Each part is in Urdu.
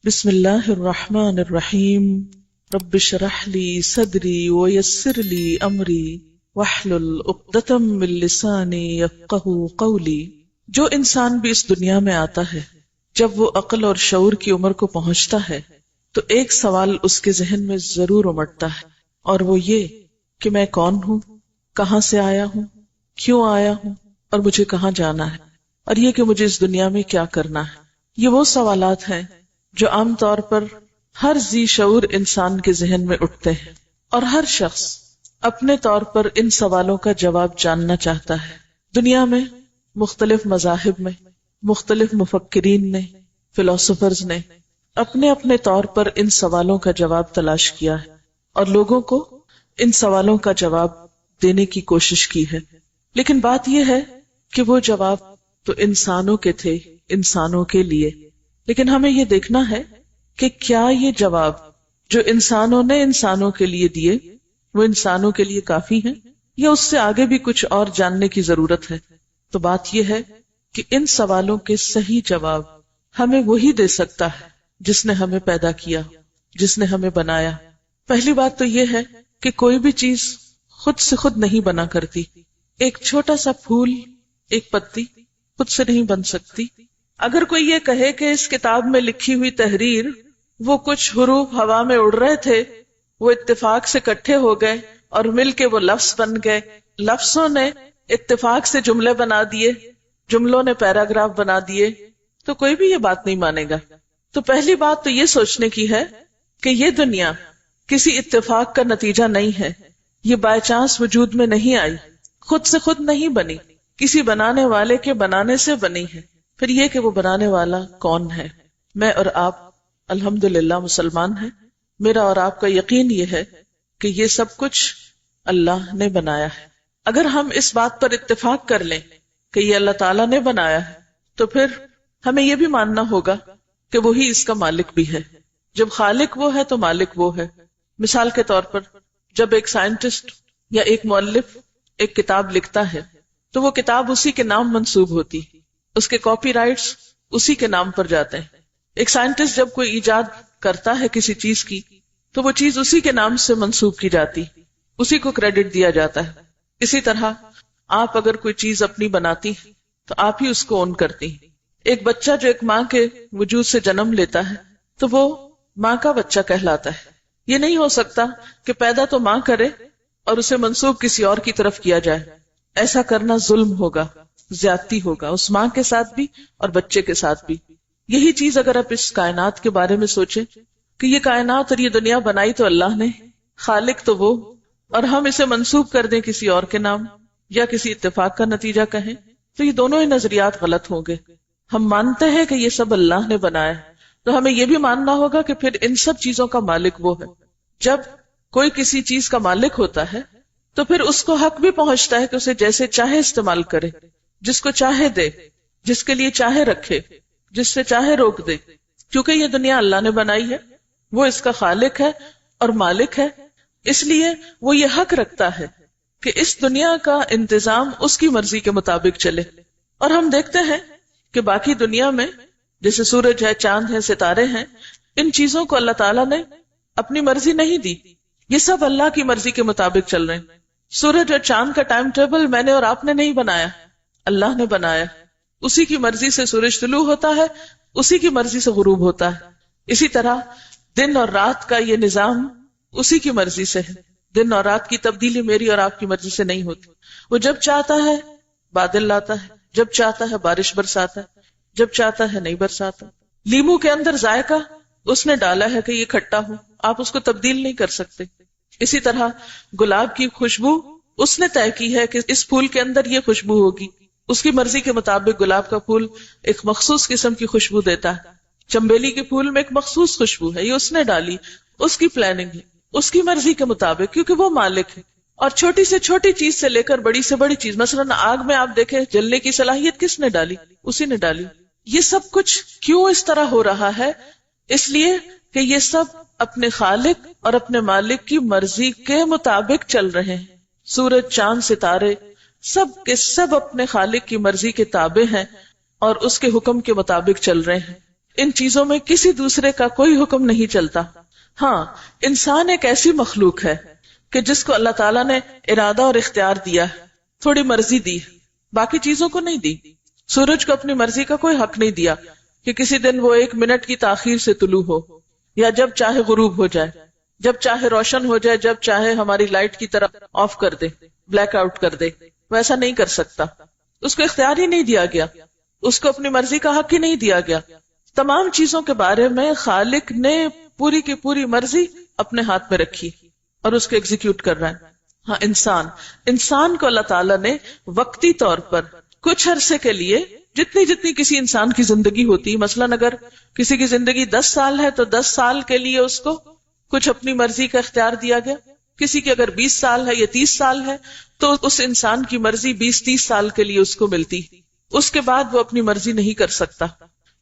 بسم اللہ الرحمن الرحیم رب اشرح لی صدری ویسر لی امری واحلل عقدۃ من لسانی یفقہوا قولی۔ جو انسان بھی اس دنیا میں آتا ہے، جب وہ عقل اور شعور کی عمر کو پہنچتا ہے تو ایک سوال اس کے ذہن میں ضرور امٹتا ہے، اور وہ یہ کہ میں کون ہوں، کہاں سے آیا ہوں، کیوں آیا ہوں، اور مجھے کہاں جانا ہے، اور یہ کہ مجھے اس دنیا میں کیا کرنا ہے۔ یہ وہ سوالات ہیں جو عام طور پر ہر ذی شعور انسان کے ذہن میں اٹھتے ہیں، اور ہر شخص اپنے طور پر ان سوالوں کا جواب جاننا چاہتا ہے۔ دنیا میں مختلف مذاہب میں مختلف مفکرین نے، فلاسفرز نے اپنے اپنے طور پر ان سوالوں کا جواب تلاش کیا ہے، اور لوگوں کو ان سوالوں کا جواب دینے کی کوشش کی ہے۔ لیکن بات یہ ہے کہ وہ جواب تو انسانوں کے تھے، انسانوں کے لیے، لیکن ہمیں یہ دیکھنا ہے کہ کیا یہ جواب جو انسانوں نے انسانوں کے لیے دیے وہ انسانوں کے لیے کافی ہیں، یا اس سے آگے بھی کچھ اور جاننے کی ضرورت ہے۔ تو بات یہ ہے کہ ان سوالوں کے صحیح جواب ہمیں وہی دے سکتا ہے جس نے ہمیں پیدا کیا، جس نے ہمیں بنایا۔ پہلی بات تو یہ ہے کہ کوئی بھی چیز خود سے خود نہیں بنا کرتی۔ ایک چھوٹا سا پھول، ایک پتی خود سے نہیں بن سکتی۔ اگر کوئی یہ کہے کہ اس کتاب میں لکھی ہوئی تحریر، وہ کچھ حروف ہوا میں اڑ رہے تھے، وہ اتفاق سے اکٹھے ہو گئے اور مل کے وہ لفظ بن گئے، لفظوں نے اتفاق سے جملے بنا دیے، جملوں نے پیراگراف بنا دیے، تو کوئی بھی یہ بات نہیں مانے گا۔ تو پہلی بات تو یہ سوچنے کی ہے کہ یہ دنیا کسی اتفاق کا نتیجہ نہیں ہے، یہ بائی چانس وجود میں نہیں آئی، خود سے خود نہیں بنی، کسی بنانے والے کے بنانے سے بنی ہے۔ پھر یہ کہ وہ بنانے والا کون ہے؟ میں اور آپ الحمدللہ مسلمان ہیں۔ میرا اور آپ کا یقین یہ ہے کہ یہ سب کچھ اللہ نے بنایا ہے۔ اگر ہم اس بات پر اتفاق کر لیں کہ یہ اللہ تعالیٰ نے بنایا ہے، تو پھر ہمیں یہ بھی ماننا ہوگا کہ وہی اس کا مالک بھی ہے۔ جب خالق وہ ہے تو مالک وہ ہے۔ مثال کے طور پر جب ایک سائنٹسٹ یا ایک مؤلف ایک کتاب لکھتا ہے تو وہ کتاب اسی کے نام منسوب ہوتی، اس کے کاپی رائٹس اسی کے نام پر جاتے ہیں۔ ایک سائنٹسٹ جب کوئی ایجاد کرتا ہے کسی چیز کی تو وہ چیز اسی کے نام سے منسوب کی جاتی، اسی کو کریڈٹ دیا جاتا ہے۔ اسی طرح آپ اگر کوئی چیز اپنی بناتی تو آپ ہی اس کو اون کرتی ہیں۔ ایک بچہ جو ایک ماں کے وجود سے جنم لیتا ہے تو وہ ماں کا بچہ کہلاتا ہے۔ یہ نہیں ہو سکتا کہ پیدا تو ماں کرے اور اسے منسوب کسی اور کی طرف کیا جائے۔ ایسا کرنا ظلم ہوگا، زیادتی ہوگا، اس ماں کے ساتھ بھی اور بچے کے ساتھ بھی۔ یہی چیز اگر آپ اس کائنات کے بارے میں سوچیں کہ یہ کائنات اور یہ دنیا بنائی تو اللہ نے، خالق تو وہ، اور ہم اسے منسوب کر دیں کسی اور کے نام یا کسی اتفاق کا نتیجہ کہیں، تو یہ دونوں ہی نظریات غلط ہوں گے۔ ہم مانتے ہیں کہ یہ سب اللہ نے بنایا، تو ہمیں یہ بھی ماننا ہوگا کہ پھر ان سب چیزوں کا مالک وہ ہے۔ جب کوئی کسی چیز کا مالک ہوتا ہے تو پھر اس کو حق بھی پہنچتا ہے کہ اسے جیسے چاہے استعمال کرے، جس کو چاہے دے، جس کے لیے چاہے رکھے، جس سے چاہے روک دے، کیونکہ یہ دنیا اللہ نے بنائی ہے، وہ اس کا خالق ہے اور مالک ہے۔ اس لیے وہ یہ حق رکھتا ہے کہ اس دنیا کا انتظام اس کی مرضی کے مطابق چلے۔ اور ہم دیکھتے ہیں کہ باقی دنیا میں جیسے سورج ہے، چاند ہے، ستارے ہیں، ان چیزوں کو اللہ تعالیٰ نے اپنی مرضی نہیں دی، یہ سب اللہ کی مرضی کے مطابق چل رہے ہیں۔ سورج اور چاند کا ٹائم ٹیبل میں نے اور آپ نے نہیں بنایا، اللہ نے بنایا۔ اسی کی مرضی سے سورج طلوع ہوتا ہے، اسی کی مرضی سے غروب ہوتا ہے۔ اسی طرح دن اور رات کا یہ نظام اسی کی مرضی سے ہے۔ دن اور رات کی تبدیلی میری اور آپ کی مرضی سے نہیں ہوتی۔ وہ جب چاہتا ہے بادل لاتا ہے، جب چاہتا ہے بارش برساتا ہے، جب چاہتا ہے نہیں برساتا۔ لیمو کے اندر ذائقہ اس نے ڈالا ہے کہ یہ کھٹا ہو، آپ اس کو تبدیل نہیں کر سکتے۔ اسی طرح گلاب کی خوشبو اس نے طے کی ہے کہ اس پھول کے اندر یہ خوشبو ہوگی، اس کی مرضی کے مطابق گلاب کا پھول ایک مخصوص قسم کی خوشبو دیتا ہے۔ چنبیلی کے پھول میں ایک مخصوص خوشبو ہے، یہ اس نے ڈالی، اس کی پلاننگ ہے، اس کی مرضی کے مطابق، کیونکہ وہ مالک ہے۔ اور چھوٹی سے چھوٹی چیز سے لے کر بڑی سے بڑی چیز، مثلا آگ میں آپ دیکھیں جلنے کی صلاحیت کس نے ڈالی؟ اسی نے ڈالی۔ یہ سب کچھ کیوں اس طرح ہو رہا ہے؟ اس لیے کہ یہ سب اپنے خالق اور اپنے مالک کی مرضی کے مطابق چل رہے ہیں۔ سورج، چاند، ستارے سب کے سب اپنے خالق کی مرضی کے تابع ہیں اور اس کے حکم کے مطابق چل رہے ہیں۔ ان چیزوں میں کسی دوسرے کا کوئی حکم نہیں چلتا. ہاں، انسان ایک ایسی مخلوق ہے کہ جس کو اللہ تعالیٰ نے ارادہ اور اختیار دیا ہے، تھوڑی مرضی دی، باقی چیزوں کو نہیں دی. سورج کو اپنی مرضی کا کوئی حق نہیں دیا کہ کسی دن وہ 1 منٹ کی تاخیر سے طلوع ہو، یا جب چاہے غروب ہو جائے، جب چاہے روشن ہو جائے، جب چاہے ہماری لائٹ کی طرف آف کر دے، بلیک آؤٹ کر دے. ویسا نہیں کر سکتا، اس کو اختیار ہی نہیں دیا گیا، اس کو اپنی مرضی کا حق ہی نہیں دیا گیا. تمام چیزوں کے بارے میں خالق نے پوری کی پوری مرضی اپنے ہاتھ میں رکھی اور اس کو ایگزیکیوٹ کر رہا ہے. ہاں، انسان کو اللہ تعالیٰ نے وقتی طور پر کچھ عرصے کے لیے جتنی کسی انسان کی زندگی ہوتی، مثلاً اگر کسی کی زندگی 10 سال ہے تو 10 سال کے لیے اس کو کچھ اپنی مرضی کا اختیار دیا گیا. کسی کی اگر 20 سال ہے یا 30 سال ہے تو اس انسان کی مرضی 20-30 سال کے لیے اس کو ملتی، اس کے بعد وہ اپنی مرضی نہیں کر سکتا.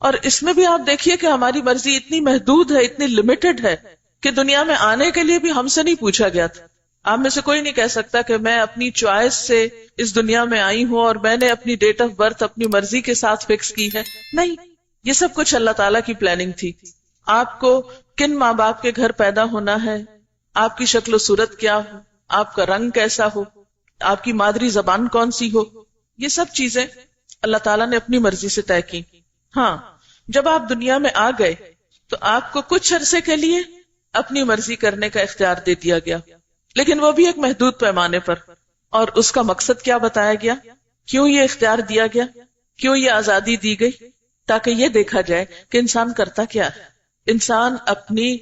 اور اس میں بھی آپ دیکھیے کہ ہماری مرضی اتنی محدود ہے، اتنی لمیٹڈ ہے کہ دنیا میں آنے کے لیے بھی ہم سے نہیں پوچھا گیا تھا. آپ میں سے کوئی نہیں کہہ سکتا کہ میں اپنی چوائس سے اس دنیا میں آئی ہوں اور میں نے اپنی ڈیٹ آف برتھ اپنی مرضی کے ساتھ فکس کی ہے. نہیں، یہ سب کچھ اللہ تعالیٰ کی پلاننگ تھی. آپ کو کن ماں باپ کے گھر پیدا ہونا ہے، آپ کی شکل و صورت کیا ہو، آپ کا رنگ کیسا ہو، آپ کی مادری زبان کون سی ہو، یہ سب چیزیں اللہ تعالیٰ نے اپنی مرضی سے طے کی. ہاں، جب آپ دنیا میں آ گئے تو آپ کو کچھ عرصے کے لیے اپنی مرضی کرنے کا اختیار دے دیا گیا، لیکن وہ بھی ایک محدود پیمانے پر. اور اس کا مقصد کیا بتایا گیا؟ کیوں یہ اختیار دیا گیا؟ کیوں یہ آزادی دی گئی؟ تاکہ یہ دیکھا جائے کہ انسان کرتا کیا ہے. انسان اپنی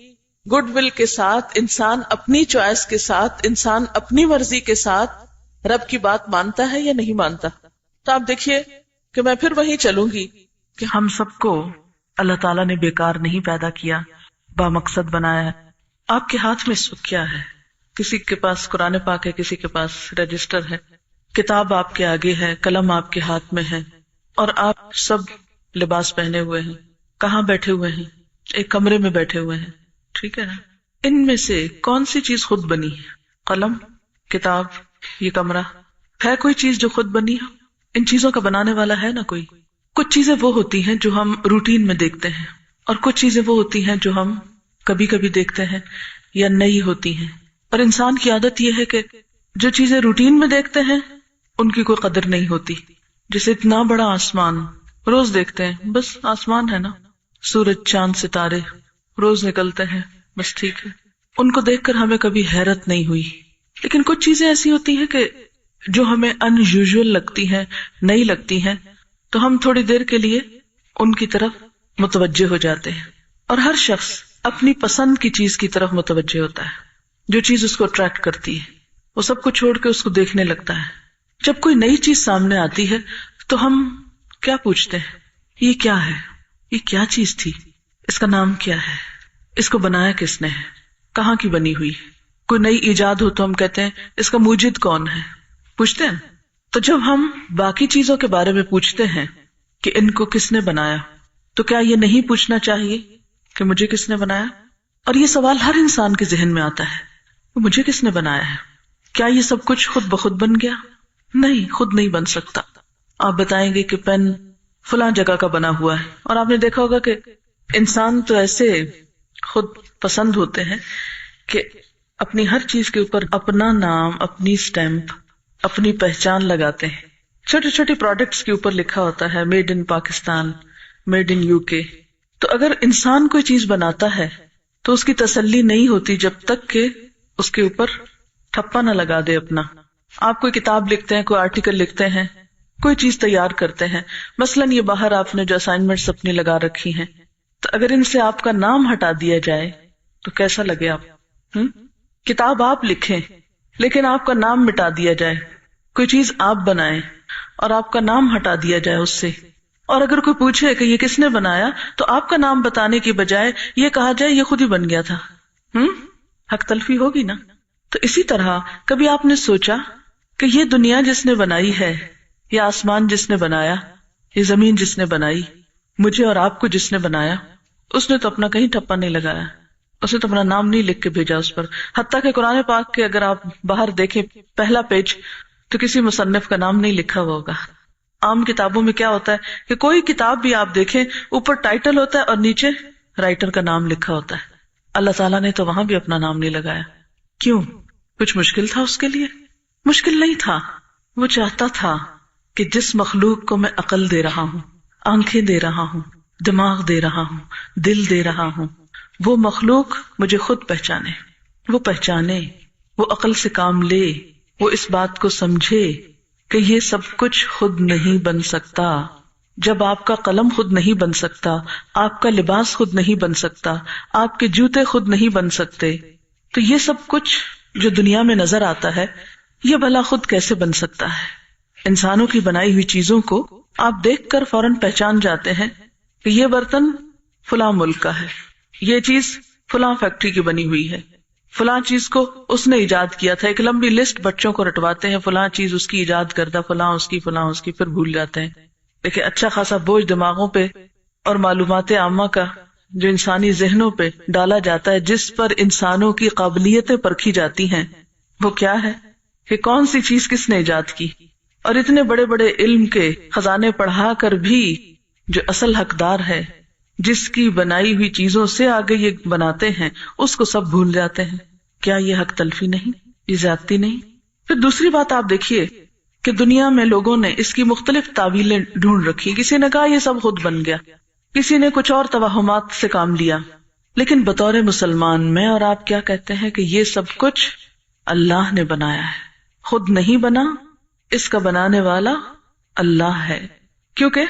گڈ ول کے ساتھ، انسان اپنی چوائس کے ساتھ، انسان اپنی مرضی کے ساتھ رب کی بات مانتا ہے یا نہیں مانتا. تو آپ دیکھیے کہ میں پھر وہیں چلوں گی کہ ہم سب کو اللہ تعالیٰ نے بیکار نہیں پیدا کیا، با مقصد بنایا ہے. آپ کے ہاتھ میں اس وقت کیا ہے؟ کسی کے پاس قرآن پاک ہے، کسی کے پاس رجسٹر ہے، کتاب آپ کے آگے ہے، قلم آپ کے ہاتھ میں ہے، اور آپ سب لباس پہنے ہوئے ہیں. کہاں بیٹھے ہوئے ہیں؟ ایک کمرے میں بیٹھے ہوئے ہیں، ٹھیک ہے نا؟ ان میں سے کون سی چیز خود بنی ہے؟ قلم، کتاب، یہ کمرہ؟ ہے کوئی چیز جو خود بنی ہے؟ ان چیزوں کا بنانے والا ہے نا کوئی. کچھ چیزیں وہ ہوتی ہیں جو ہم روٹین میں دیکھتے ہیں، اور کچھ چیزیں وہ ہوتی ہیں جو ہم کبھی کبھی دیکھتے ہیں یا نئی ہوتی ہیں. اور انسان کی عادت یہ ہے کہ جو چیزیں روٹین میں دیکھتے ہیں ان کی کوئی قدر نہیں ہوتی. جیسے اتنا بڑا آسمان روز دیکھتے ہیں، بس آسمان ہے نا، سورج، چاند، ستارے روز نکلتے ہیں، بس ٹھیک ہے. ان کو دیکھ کر ہمیں کبھی حیرت نہیں ہوئی. لیکن کچھ چیزیں ایسی ہوتی ہیں کہ جو ہمیں ان یوزول لگتی ہیں، نئی لگتی ہیں، تو ہم تھوڑی دیر کے لیے ان کی طرف متوجہ ہو جاتے ہیں. اور ہر شخص اپنی پسند کی چیز کی طرف متوجہ ہوتا ہے. جو چیز اس کو اٹریکٹ کرتی ہے وہ سب کو چھوڑ کے اس کو دیکھنے لگتا ہے. جب کوئی نئی چیز سامنے آتی ہے تو ہم کیا پوچھتے ہیں؟ یہ کیا ہے؟ یہ کیا چیز تھی؟ اس کا نام کیا ہے؟ اس کو بنایا کس نے ہے؟ کہاں کی بنی ہوئی؟ کوئی نئی ایجاد ہو تو ہم کہتے ہیں اس کا موجد کون ہے؟ پوچھتے ہیں. تو جب ہم باقی چیزوں کے بارے میں پوچھتے ہیں کہ ان کو کس نے بنایا، تو کیا یہ نہیں پوچھنا چاہیے کہ مجھے کس نے بنایا؟ اور یہ سوال ہر انسان کے ذہن میں آتا ہے، مجھے کس نے بنایا ہے؟ کیا یہ سب کچھ خود بخود بن گیا؟ نہیں، خود نہیں بن سکتا. آپ بتائیں گے کہ پین فلاں جگہ کا بنا ہوا ہے، اور آپ نے دیکھا ہوگا کہ انسان تو ایسے خود پسند ہوتے ہیں کہ اپنی ہر چیز کے اوپر اپنا نام، اپنی سٹیمپ، اپنی پہچان لگاتے ہیں. چھوٹے چھوٹے پروڈکٹس کے اوپر لکھا ہوتا ہے made in Pakistan, made in UK. تو اگر انسان کوئی چیز بناتا ہے تو اس کی تسلی نہیں ہوتی جب تک کہ اس کے اوپر ٹھپا نہ لگا دے اپنا. آپ کوئی کتاب لکھتے ہیں، کوئی آرٹیکل لکھتے ہیں، کوئی چیز تیار کرتے ہیں، مثلاً یہ باہر آپ نے جو اسائنمنٹس اپنی لگا رکھی ہیں، تو اگر ان سے آپ کا نام ہٹا دیا جائے تو کیسا لگے آپ؟ کتاب آپ لکھیں لیکن آپ کا نام مٹا دیا جائے، کوئی چیز آپ بنائیں اور آپ کا نام ہٹا دیا جائے اس سے، اور اگر کوئی پوچھے کہ یہ کس نے بنایا تو آپ کا نام بتانے کی بجائے یہ کہا جائے یہ خود ہی بن گیا تھا، حق تلفی ہوگی نا. تو اسی طرح کبھی آپ نے سوچا کہ یہ دنیا جس نے بنائی ہے، یہ آسمان جس نے بنایا، یہ زمین جس نے بنائی، مجھے اور آپ کو جس نے بنایا، اس نے تو اپنا کہیں ٹھپا نہیں لگایا، اس نے تو اپنا نام نہیں لکھ کے بھیجا اس پر. حتیٰ کہ قرآن پاک کے اگر آپ باہر دیکھیں پہلا پیج تو کسی مصنف کا نام نہیں لکھا ہوا ہوگا. عام کتابوں میں کیا ہوتا ہے کہ کوئی کتاب بھی آپ دیکھیں اوپر ٹائٹل ہوتا ہے اور نیچے رائٹر کا نام لکھا ہوتا ہے. اللہ تعالیٰ نے تو وہاں بھی اپنا نام نہیں لگایا. کیوں؟ کچھ مشکل تھا اس کے لیے؟ مشکل نہیں تھا. وہ چاہتا تھا کہ جس مخلوق کو میں عقل دے رہا ہوں، آنکھیں دے رہا ہوں، دماغ دے رہا ہوں، دل دے رہا ہوں، وہ مخلوق مجھے خود پہچانے، وہ پہچانے، وہ عقل سے کام لے، وہ اس بات کو سمجھے کہ یہ سب کچھ خود نہیں بن سکتا. جب آپ کا قلم خود نہیں بن سکتا، آپ کا لباس خود نہیں بن سکتا، آپ کے جوتے خود نہیں بن سکتے، تو یہ سب کچھ جو دنیا میں نظر آتا ہے یہ بھلا خود کیسے بن سکتا ہے؟ انسانوں کی بنائی ہوئی چیزوں کو آپ دیکھ کر فوراً پہچان جاتے ہیں کہ یہ برتن فلاں ملک کا ہے، یہ چیز فلاں فیکٹری کی بنی ہوئی ہے، فلاں چیز کو اس نے ایجاد کیا تھا. ایک لمبی لسٹ بچوں کو رٹواتے ہیں، فلاں چیز اس کی ایجاد کردہ، فلاں اس کی، فلاں اس کی، پھر بھول جاتے ہیں. لیکن اچھا خاصا بوجھ دماغوں پہ اور معلومات عامہ کا جو انسانی ذہنوں پہ ڈالا جاتا ہے، جس پر انسانوں کی قابلیتیں پرکھی جاتی ہیں، وہ کیا ہے کہ کون سی چیز کس نے ایجاد کی. اور اتنے بڑے بڑے علم کے خزانے پڑھا کر بھی جو اصل حقدار ہے، جس کی بنائی ہوئی چیزوں سے آگے یہ بناتے ہیں، اس کو سب بھول جاتے ہیں. کیا یہ حق تلفی نہیں؟ یہ زیادتی نہیں؟ پھر دوسری بات آپ دیکھیے کہ دنیا میں لوگوں نے اس کی مختلف تعویلیں ڈھونڈ رکھی. کسی نے کہا یہ سب خود بن گیا، کسی نے کچھ اور توہمات سے کام لیا. لیکن بطور مسلمان میں اور آپ کیا کہتے ہیں کہ یہ سب کچھ اللہ نے بنایا ہے، خود نہیں بنا. اس کا بنانے والا اللہ ہے. کیونکہ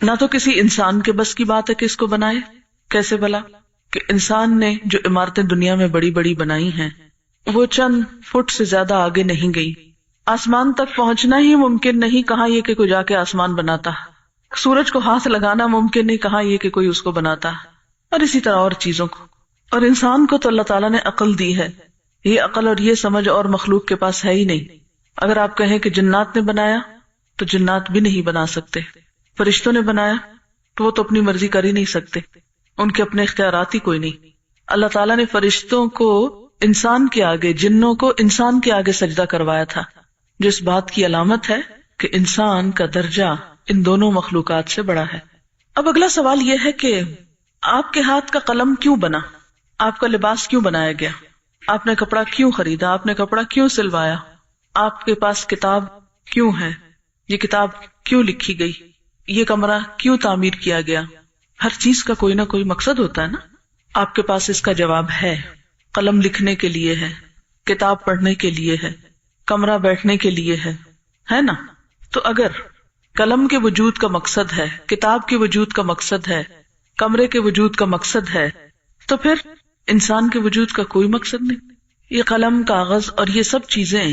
نہ تو کسی انسان کے بس کی بات ہے کہ اس کو بنائے. کیسے بھلا کہ انسان نے جو عمارتیں دنیا میں بڑی بڑی بنائی ہیں وہ چند فٹ سے زیادہ آگے نہیں گئی. آسمان تک پہنچنا ہی ممکن نہیں، کہاں یہ کہ کوئی جا کے آسمان بناتا. سورج کو ہاتھ لگانا ممکن نہیں، کہاں یہ کہ کوئی اس کو بناتا. اور اسی طرح اور چیزوں کو. اور انسان کو تو اللہ تعالیٰ نے عقل دی ہے. یہ عقل اور یہ سمجھ اور مخلوق کے پاس ہے ہی نہیں. اگر آپ کہیں کہ جنات نے بنایا تو جنات بھی نہیں بنا سکتے. فرشتوں نے بنایا تو وہ تو اپنی مرضی کر ہی نہیں سکتے، ان کے اپنے اختیارات ہی کوئی نہیں. اللہ تعالیٰ نے فرشتوں کو انسان کے آگے، جنوں کو انسان کے آگے سجدہ کروایا تھا، جو اس بات کی علامت ہے کہ انسان کا درجہ ان دونوں مخلوقات سے بڑا ہے. اب اگلا سوال یہ ہے کہ آپ کے ہاتھ کا قلم کیوں بنا؟ آپ کا لباس کیوں بنایا گیا؟ آپ نے کپڑا کیوں خریدا؟ آپ نے کپڑا کیوں سلوایا؟ آپ کے پاس کتاب کیوں ہے؟ یہ کتاب کیوں لکھی گئی؟ یہ کمرہ کیوں تعمیر کیا گیا؟ ہر چیز کا کوئی نہ کوئی مقصد ہوتا ہے نا. آپ کے پاس اس کا جواب ہے. قلم لکھنے کے لیے ہے، کتاب پڑھنے کے لیے ہے، کمرہ بیٹھنے کے لیے ہے نا. تو اگر قلم کے وجود کا مقصد ہے، کتاب کے وجود کا مقصد ہے، کمرے کے وجود کا مقصد ہے، تو پھر انسان کے وجود کا کوئی مقصد نہیں. یہ قلم، کاغذ اور یہ سب چیزیں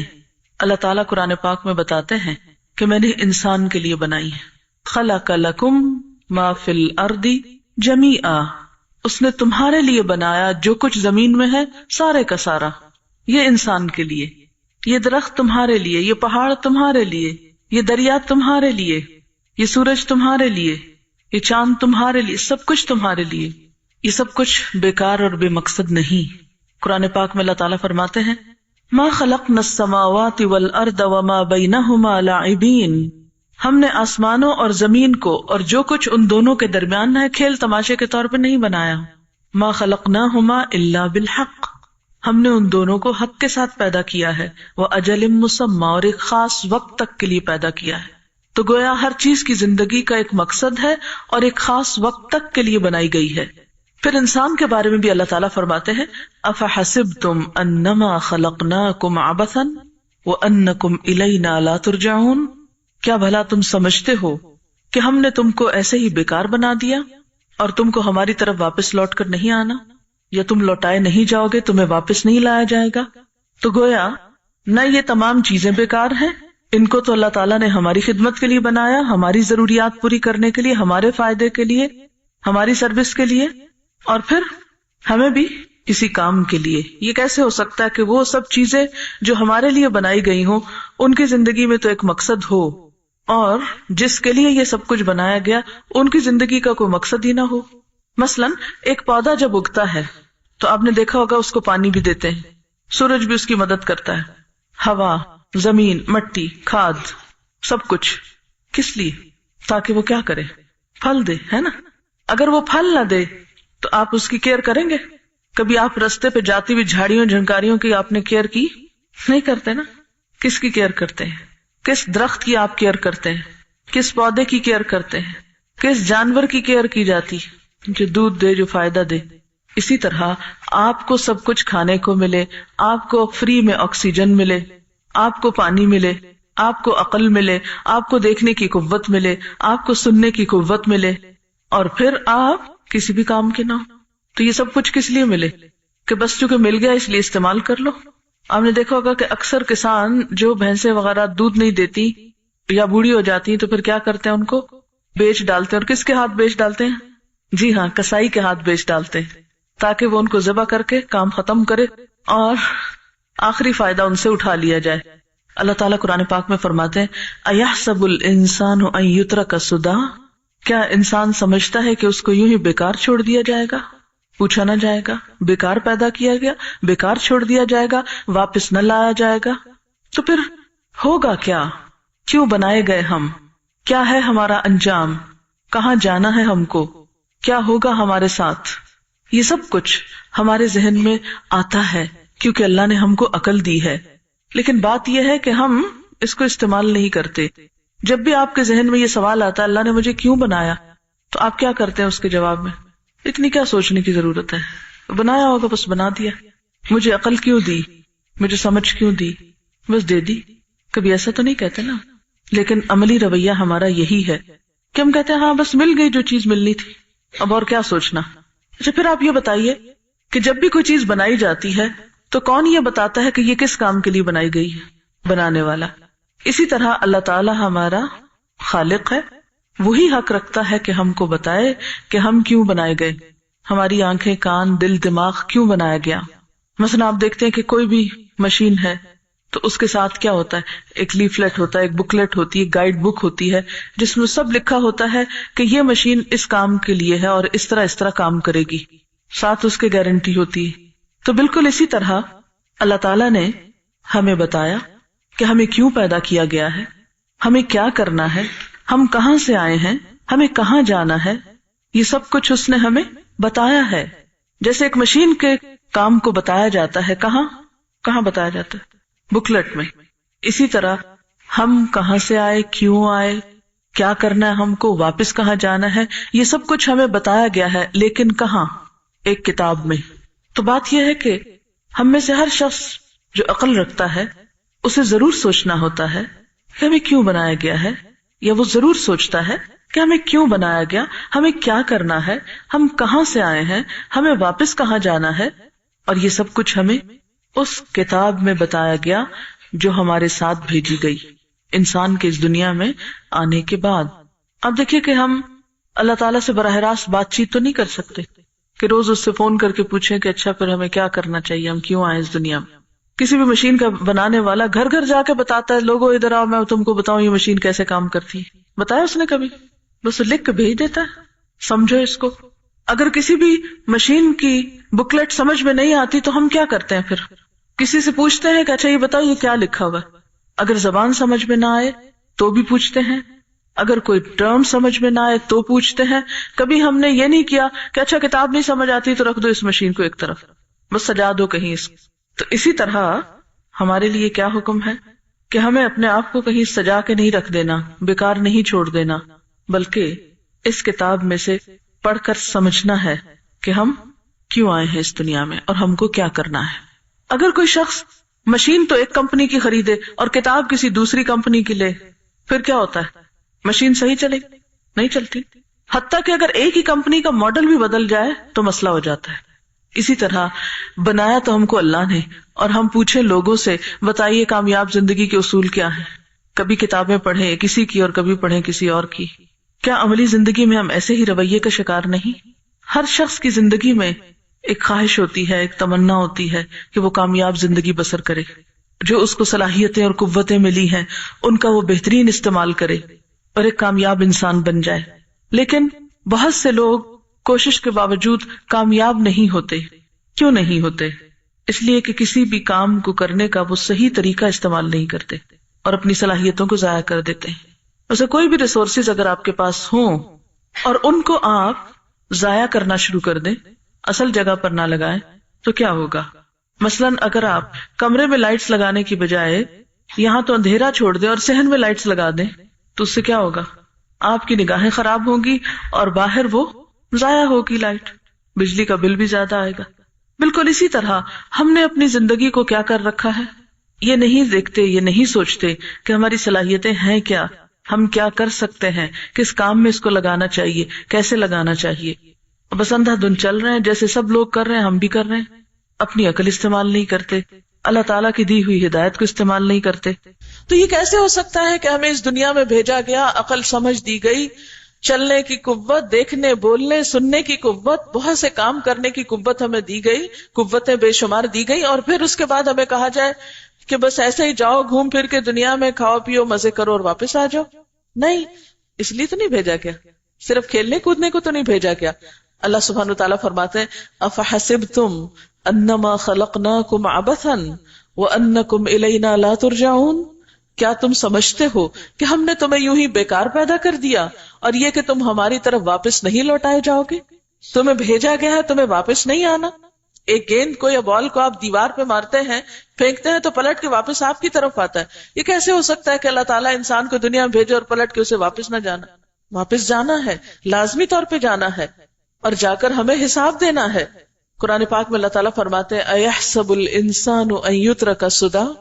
اللہ تعالیٰ قرآن پاک میں بتاتے ہیں کہ میں نے انسان کے لیے بنائی ہے. خلق لکم ما فی الارض جمیعا، اس نے تمہارے لیے بنایا جو کچھ زمین میں ہے سارے کا سارا. یہ انسان کے لیے، یہ درخت تمہارے لیے، یہ پہاڑ تمہارے لیے، یہ دریا تمہارے لیے، یہ سورج تمہارے لیے، یہ چاند تمہارے لیے، سب کچھ تمہارے لیے. یہ سب کچھ بیکار اور بے مقصد نہیں. قرآن پاک میں اللہ تعالیٰ فرماتے ہیں ما خلقنا السماوات والارض وما بینہما لاعبین، ہم نے آسمانوں اور زمین کو اور جو کچھ ان دونوں کے درمیان ہے کھیل تماشے کے طور پر نہیں بنایا. ما خلقناہما الا بالحق، ہم نے ان دونوں کو حق کے ساتھ پیدا کیا ہے. وَأَجَلٍ مُّسَمَّى، اور ایک خاص وقت تک کے لیے پیدا کیا ہے. تو گویا ہر چیز کی زندگی کا ایک مقصد ہے اور ایک خاص وقت تک کے لیے بنائی گئی ہے. پھر انسان کے بارے میں بھی اللہ تعالیٰ فرماتے ہیں أَفَحَسِبْتُمْ أَنَّمَا خَلَقْنَاكُمْ عَبَثًا وَأَنَّكُمْ إِلَيْنَا لَا تُرْجَعُونَ، کیا بھلا تم سمجھتے ہو کہ ہم نے تم کو ایسے ہی بیکار بنا دیا اور تم کو ہماری طرف واپس لوٹ کر نہیں آنا، یا تم لوٹائے نہیں جاؤ گے، تمہیں واپس نہیں لایا جائے گا. تو گویا نہ یہ تمام چیزیں بیکار ہیں، ان کو تو اللہ تعالیٰ نے ہماری خدمت کے لیے بنایا، ہماری ضروریات پوری کرنے کے لیے، ہمارے فائدے کے لیے، ہماری سروس کے لیے، اور پھر ہمیں بھی کسی کام کے لیے. یہ کیسے ہو سکتا ہے کہ وہ سب چیزیں جو ہمارے لیے بنائی گئی ہوں ان کی زندگی میں تو ایک مقصد ہو، اور جس کے لیے یہ سب کچھ بنایا گیا ان کی زندگی کا کوئی مقصد ہی نہ ہو. مثلاً ایک پودا جب اگتا ہے تو آپ نے دیکھا ہوگا اس کو پانی بھی دیتے ہیں، سورج بھی اس کی مدد کرتا ہے، ہوا، زمین، مٹی، کھاد، سب کچھ. کس لیے؟ تاکہ وہ کیا کرے؟ پھل دے، ہے نا؟ اگر وہ پھل نہ دے تو آپ اس کی کیئر کریں گے؟ کبھی آپ رستے پہ جاتی ہوئی جھاڑیوں جھنکاریوں کی آپ نے کیئر کی؟ نہیں کرتے نا. کس کی کیئر کرتے ہیں؟ کس درخت کی آپ کیئر کرتے ہیں؟ کس پودے کی کیئر کرتے ہیں؟ کس جانور کی کیئر کی جاتی جو دودھ دے، جو فائدہ دے؟ اسی طرح آپ کو سب کچھ کھانے کو ملے، آپ کو فری میں آکسیجن ملے، آپ کو پانی ملے، آپ کو عقل ملے، آپ کو دیکھنے کی قوت ملے، آپ کو سننے کی قوت ملے، اور پھر آپ کسی بھی کام کے نہ ہو. تو یہ سب کچھ کس لیے ملے؟ کہ بس چونکہ مل گیا اس لیے استعمال کر لو. آپ نے دیکھا ہوگا کہ اکثر کسان جو بھینسیں وغیرہ دودھ نہیں دیتی یا بوڑھی ہو جاتی ہیں تو پھر کیا کرتے ہیں؟ ان کو بیچ ڈالتے ہیں. اور کس کے ہاتھ بیچ ڈالتے ہیں؟ جی ہاں، کسائی کے ہاتھ بیچ ڈالتے ہیں، تاکہ وہ ان کو ذبح کر کے کام ختم کرے اور آخری فائدہ ان سے اٹھا لیا جائے. اللہ تعالیٰ قرآن پاک میں فرماتے ہیں اَيَحْسَبُ الْإِنسَانُ أَن يُتْرَكَ سُدًى، کیا انسان سمجھتا ہے کہ اس کو یوں ہی بیکار چھوڑ دیا جائے گا، پوچھا نہ جائے گا، بیکار پیدا کیا گیا، بیکار چھوڑ دیا جائے گا، واپس نہ لایا جائے گا؟ تو پھر ہوگا کیا؟ کیوں بنائے گئے ہم؟ کیا ہے ہمارا انجام؟ کہاں جانا ہے ہم کو؟ کیا ہوگا ہمارے ساتھ؟ یہ سب کچھ ہمارے ذہن میں آتا ہے کیونکہ اللہ نے ہم کو عقل دی ہے. لیکن بات یہ ہے کہ ہم اس کو استعمال نہیں کرتے. جب بھی آپ کے ذہن میں یہ سوال آتا ہے اللہ نے مجھے کیوں بنایا، تو آپ کیا کرتے ہیں اس کے جواب میں؟ اتنی کیا سوچنے کی ضرورت ہے؟ بنایا ہوگا، بس بنا دیا. مجھے عقل کیوں دی، مجھے سمجھ کیوں دی، بس دے دی. کبھی ایسا تو نہیں کہتے نا. لیکن عملی رویہ ہمارا یہی ہے کہ ہم کہتے ہیں ہاں بس مل گئی جو چیز ملنی تھی، اب اور کیا سوچنا. اچھا پھر آپ یہ بتائیے کہ جب بھی کوئی چیز بنائی جاتی ہے تو کون یہ بتاتا ہے کہ یہ کس کام کے لیے بنائی گئی ہے؟ بنانے والا. اسی طرح اللہ تعالی ہمارا خالق ہے، وہی حق رکھتا ہے کہ ہم کو بتائے کہ ہم کیوں بنائے گئے، ہماری آنکھیں، کان، دل، دماغ کیوں بنایا گیا. مثلا آپ دیکھتے ہیں کہ کوئی بھی مشین ہے تو اس کے ساتھ کیا ہوتا ہے؟ ایک لیفلیٹ ہوتا ہے، ایک بکلیٹ ہوتی ہے، گائیڈ بک ہوتی ہے، جس میں سب لکھا ہوتا ہے کہ یہ مشین اس کام کے لیے ہے اور اس طرح کام کرے گی، ساتھ اس کی گارنٹی ہوتی ہے. تو بالکل اسی طرح اللہ تعالیٰ نے ہمیں بتایا کہ ہمیں کیوں پیدا کیا گیا ہے، ہمیں کیا کرنا ہے، ہم کہاں سے آئے ہیں، ہمیں کہاں جانا ہے. یہ سب کچھ اس نے ہمیں بتایا ہے. جیسے ایک مشین کے کام کو بتایا جاتا ہے، کہاں بتایا جاتا ہے؟ بکلٹ میں. اسی طرح ہم کہاں سے آئے، کیوں آئے، کیا کرنا ہے ہم کو، واپس کہاں جانا ہے، یہ سب کچھ ہمیں بتایا گیا ہے. لیکن کہاں؟ ایک کتاب میں. تو بات یہ ہے کہ ہم میں سے ہر شخص جو عقل رکھتا ہے اسے ضرور سوچنا ہوتا ہے کہ ہمیں کیوں بنایا گیا ہے، یا وہ ضرور سوچتا ہے کہ ہمیں کیوں بنایا گیا، ہمیں کیا کرنا ہے، ہم کہاں سے آئے ہیں، ہمیں واپس کہاں جانا ہے. اور یہ سب کچھ ہمیں اس کتاب میں بتایا گیا جو ہمارے ساتھ بھیجی گئی انسان کے اس دنیا میں آنے کے بعد. اب دیکھیے کہ ہم اللہ تعالیٰ سے براہ راست بات چیت تو نہیں کر سکتے کہ روز اس سے فون کر کے پوچھیں کہ اچھا پھر ہمیں کیا کرنا چاہیے، ہم کیوں آئے اس دنیا میں. کسی بھی مشین کا بنانے والا گھر گھر جا کے بتاتا ہے لوگوں ادھر آؤ میں تم کو بتاؤں یہ مشین کیسے کام کرتی ہے. بتایا اس نے کبھی؟ بس لکھ کے بھیج دیتا ہے، سمجھو اس کو. اگر کسی بھی مشین کی بکلیٹ سمجھ میں نہیں آتی تو ہم کیا کرتے ہیں؟ پھر کسی سے پوچھتے ہیں کہ اچھا یہ بتاؤ یہ کیا لکھا ہوا ہے. اگر زبان سمجھ میں نہ آئے تو بھی پوچھتے ہیں، اگر کوئی ٹرم سمجھ میں نہ آئے تو پوچھتے ہیں. کبھی ہم نے یہ نہیں کیا کہ اچھا کتاب نہیں سمجھ آتی تو رکھ دو اس مشین کو ایک طرف، بس سجا دو کہیں اس. تو اسی طرح ہمارے لیے کیا حکم ہے کہ ہمیں اپنے آپ کو کہیں سجا کے نہیں رکھ دینا، بیکار نہیں چھوڑ دینا، بلکہ اس کتاب میں سے پڑھ کر سمجھنا ہے کہ ہم کیوں آئے ہیں اس دنیا میں اور ہم کو کیا کرنا ہے. اگر کوئی شخص مشین تو ایک کمپنی کی خریدے اور کتاب کسی دوسری کمپنی کی لے، پھر کیا ہوتا ہے؟ مشین صحیح چلے گی؟ نہیں چلتی. حتیٰ کہ اگر ایک ہی کمپنی کا ماڈل بھی بدل جائے تو مسئلہ ہو جاتا ہے. اسی طرح بنایا تو ہم کو اللہ نے، اور ہم پوچھیں لوگوں سے بتائیے کامیاب زندگی کے اصول کیا ہیں. کبھی کتابیں پڑھیں کسی کی اور کبھی پڑھیں کسی اور کی. کیا عملی زندگی میں ہم ایسے ہی رویے کا شکار نہیں؟ ہر شخص کی زندگی میں ایک خواہش ہوتی ہے، ایک تمنا ہوتی ہے کہ وہ کامیاب زندگی بسر کرے، جو اس کو صلاحیتیں اور قوتیں ملی ہیں ان کا وہ بہترین استعمال کرے اور ایک کامیاب انسان بن جائے. لیکن بہت سے لوگ کوشش کے باوجود کامیاب نہیں ہوتے. کیوں نہیں ہوتے؟ اس لیے کہ کسی بھی کام کو کرنے کا وہ صحیح طریقہ استعمال نہیں کرتے اور اپنی صلاحیتوں کو ضائع کر دیتے ہیں. ویسے کوئی بھی ریسورسز اگر آپ کے پاس ہوں اور ان کو آپ ضائع کرنا شروع کر دیں، اصل جگہ پر نہ لگائیں، تو کیا ہوگا؟ مثلاً اگر آپ کمرے میں لائٹس لگانے کی بجائے یہاں تو اندھیرا چھوڑ دیں اور صحن میں لائٹس لگا دیں، تو اس سے کیا ہوگا؟ آپ کی نگاہیں خراب ہوں گی اور باہر وہ ضائع ہوگی لائٹ، بجلی کا بل بھی زیادہ آئے گا۔ بالکل اسی طرح ہم نے اپنی زندگی کو کیا کر رکھا ہے، یہ نہیں دیکھتے، یہ نہیں سوچتے کہ ہماری صلاحیتیں ہیں کیا، ہم کیا کر سکتے ہیں، کس کام میں اس کو لگانا چاہیے، کیسے لگانا چاہیے۔ بس اندھا دھند چل رہے ہیں، جیسے سب لوگ کر رہے ہیں ہم بھی کر رہے ہیں، اپنی عقل استعمال نہیں کرتے، اللہ تعالیٰ کی دی ہوئی ہدایت کو استعمال نہیں کرتے۔ تو یہ کیسے ہو سکتا ہے کہ ہمیں اس دنیا میں بھیجا گیا، عقل سمجھ دی گئی، چلنے کی قوت، دیکھنے بولنے سننے کی قوت، بہت سے کام کرنے کی قوت ہمیں دی گئی، قوتیں بے شمار دی گئی، اور پھر اس کے بعد ہمیں کہا جائے کہ بس ایسے ہی جاؤ گھوم پھر کے دنیا میں کھاؤ پیو مزے کرو اور واپس آ جاؤ؟ نہیں، اس لیے تو نہیں بھیجا گیا، صرف کھیلنے کودنے کو تو نہیں بھیجا گیا۔ اللہ سبحانہ وتعالیٰ فرماتے ہیں افحسبتم انما خلقناکم عبثا وانکم الینا لا ترجعون، کیا تم سمجھتے ہو کہ ہم نے تمہیں یوں ہی بیکار پیدا کر دیا اور یہ کہ تم ہماری طرف واپس نہیں لوٹائے جاؤ گے؟ تمہیں بھیجا گیا ہے، تمہیں واپس نہیں آنا۔ ایک گیند کو یا بال کو آپ دیوار پہ مارتے ہیں، پھینکتے ہیں تو پلٹ کے واپس آپ کی طرف آتا ہے۔ یہ کیسے ہو سکتا ہے کہ اللہ تعالیٰ انسان کو دنیا میں بھیجے اور پلٹ کے اسے واپس نہ جانا؟ واپس جانا ہے، لازمی طور پہ جانا ہے، اور جا کر ہمیں حساب دینا ہے۔ قرآن پاک میں اللہ تعالیٰ فرماتے ہیں اَيَحْسَبُ الْإِنسَانُ أَن يُتْرَكَ سُدًى،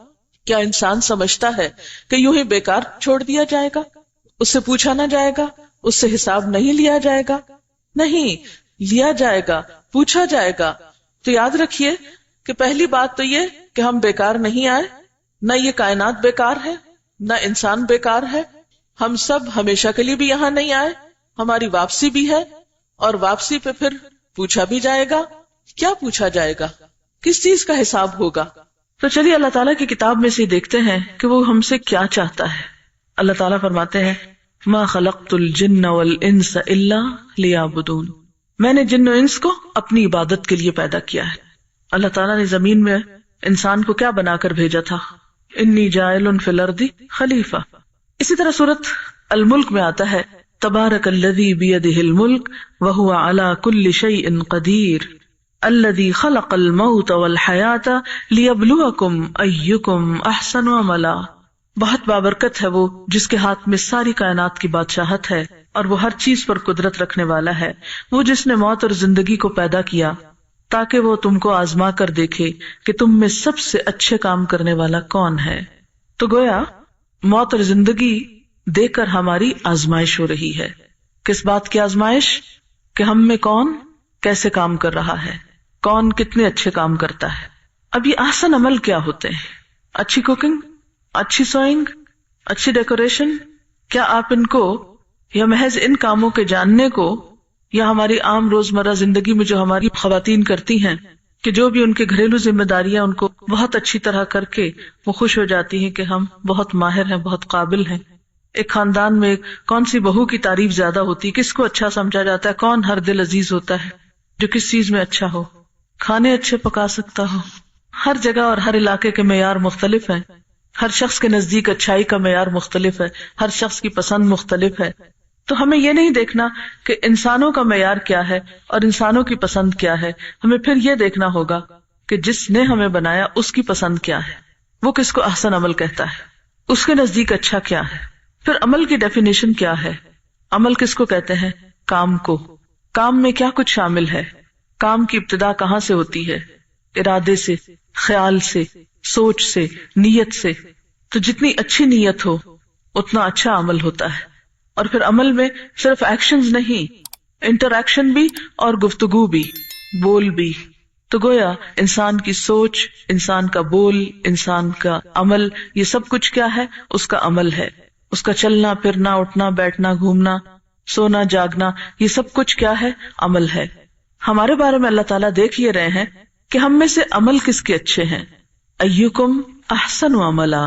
کیا انسان سمجھتا ہے کہ یوں ہی بیکار چھوڑ دیا جائے گا، اس سے پوچھا نہ جائے گا، اس سے حساب نہیں لیا جائے گا؟ نہیں، لیا جائے گا، پوچھا جائے گا۔ تو یاد رکھیے کہ پہلی بات تو یہ کہ ہم بیکار نہیں آئے، نہ یہ کائنات بیکار ہے، نہ انسان بیکار ہے، ہم سب ہمیشہ کے لیے بھی یہاں نہیں آئے، ہماری واپسی بھی ہے، اور واپسی پہ پھر پوچھا بھی جائے گا۔ کیا پوچھا جائے گا؟ کس چیز کا حساب ہوگا؟ تو چلیے اللہ تعالیٰ کی کتاب میں سے دیکھتے ہیں کہ وہ ہم سے کیا چاہتا ہے۔ اللہ تعالیٰ فرماتے ہیں ما خلقت الجن والانس الا لیعبدون، میں نے جن و انس کو اپنی عبادت کے لیے پیدا کیا ہے۔ اللہ تعالیٰ نے زمین میں انسان کو کیا بنا کر بھیجا تھا؟ انی جاعل فی الارض خلیفہ۔ اسی طرح سورۃ الملک میں آتا ہے تبارک الذی بیدہ الملک وہو علی کل شیء قدیر الذی خلق الموت والحیاۃ لیبلوکم ایکم احسن عملا۔ بہت بابرکت ہے وہ جس کے ہاتھ میں ساری کائنات کی بادشاہت ہے اور وہ ہر چیز پر قدرت رکھنے والا ہے، وہ جس نے موت اور زندگی کو پیدا کیا تاکہ وہ تم کو آزما کر دیکھے کہ تم میں سب سے اچھے کام کرنے والا کون ہے۔ تو گویا موت اور زندگی دے کر ہماری آزمائش ہو رہی ہے۔ کس بات کی آزمائش؟ کہ ہم میں کون کیسے کام کر رہا ہے، کون کتنے اچھے کام کرتا ہے۔ اب یہ احسن عمل کیا ہوتے ہیں؟ اچھی کوکنگ، اچھی سوئنگ، اچھی ڈیکوریشن، کیا آپ ان کو یا محض ان کاموں کے جاننے کو، یا ہماری عام روزمرہ زندگی میں جو ہماری خواتین کرتی ہیں کہ جو بھی ان کے گھریلو ذمہ داریاں ان کو بہت اچھی طرح کر کے وہ خوش ہو جاتی ہیں کہ ہم بہت ماہر ہیں، بہت قابل ہیں۔ ایک خاندان میں کون سی بہو کی تعریف زیادہ ہوتی، کس کو اچھا سمجھا جاتا ہے، کون ہر دل عزیز ہوتا ہے، جو کس چیز میں اچھا ہو، کھانے اچھے پکا سکتا ہو۔ ہر جگہ اور ہر علاقے کے معیار مختلف ہیں، ہر شخص کے نزدیک اچھائی کا معیار مختلف ہے، ہر شخص کی پسند مختلف ہے۔ تو ہمیں یہ نہیں دیکھنا کہ انسانوں کا معیار کیا ہے اور انسانوں کی پسند کیا ہے، ہمیں پھر یہ دیکھنا ہوگا کہ جس نے ہمیں بنایا اس کی پسند کیا ہے، وہ کس کو احسن عمل کہتا ہے، اس کے نزدیک اچھا کیا ہے۔ پھر عمل کی ڈیفینیشن کیا ہے؟ عمل کس کو کہتے ہیں؟ کام کو۔ کام میں کیا کچھ شامل ہے؟ کام کی ابتدا کہاں سے ہوتی ہے؟ ارادے سے، خیال سے، سوچ سے، نیت سے۔ تو جتنی اچھی نیت ہو اتنا اچھا عمل ہوتا ہے۔ اور پھر عمل میں صرف ایکشنز نہیں، انٹر ایکشن بھی اور گفتگو بھی، بول بھی۔ تو گویا انسان کی سوچ، انسان کا بول، انسان کا عمل، یہ سب کچھ کیا ہے؟ اس کا عمل ہے۔ اس کا چلنا پھرنا، اٹھنا بیٹھنا، گھومنا، سونا جاگنا، یہ سب کچھ کیا ہے؟ عمل ہے۔ ہمارے بارے میں اللہ تعالیٰ دیکھ یہ رہے ہیں کہ ہم میں سے عمل کس کے اچھے ہیں۔ ایکم احسن عملا،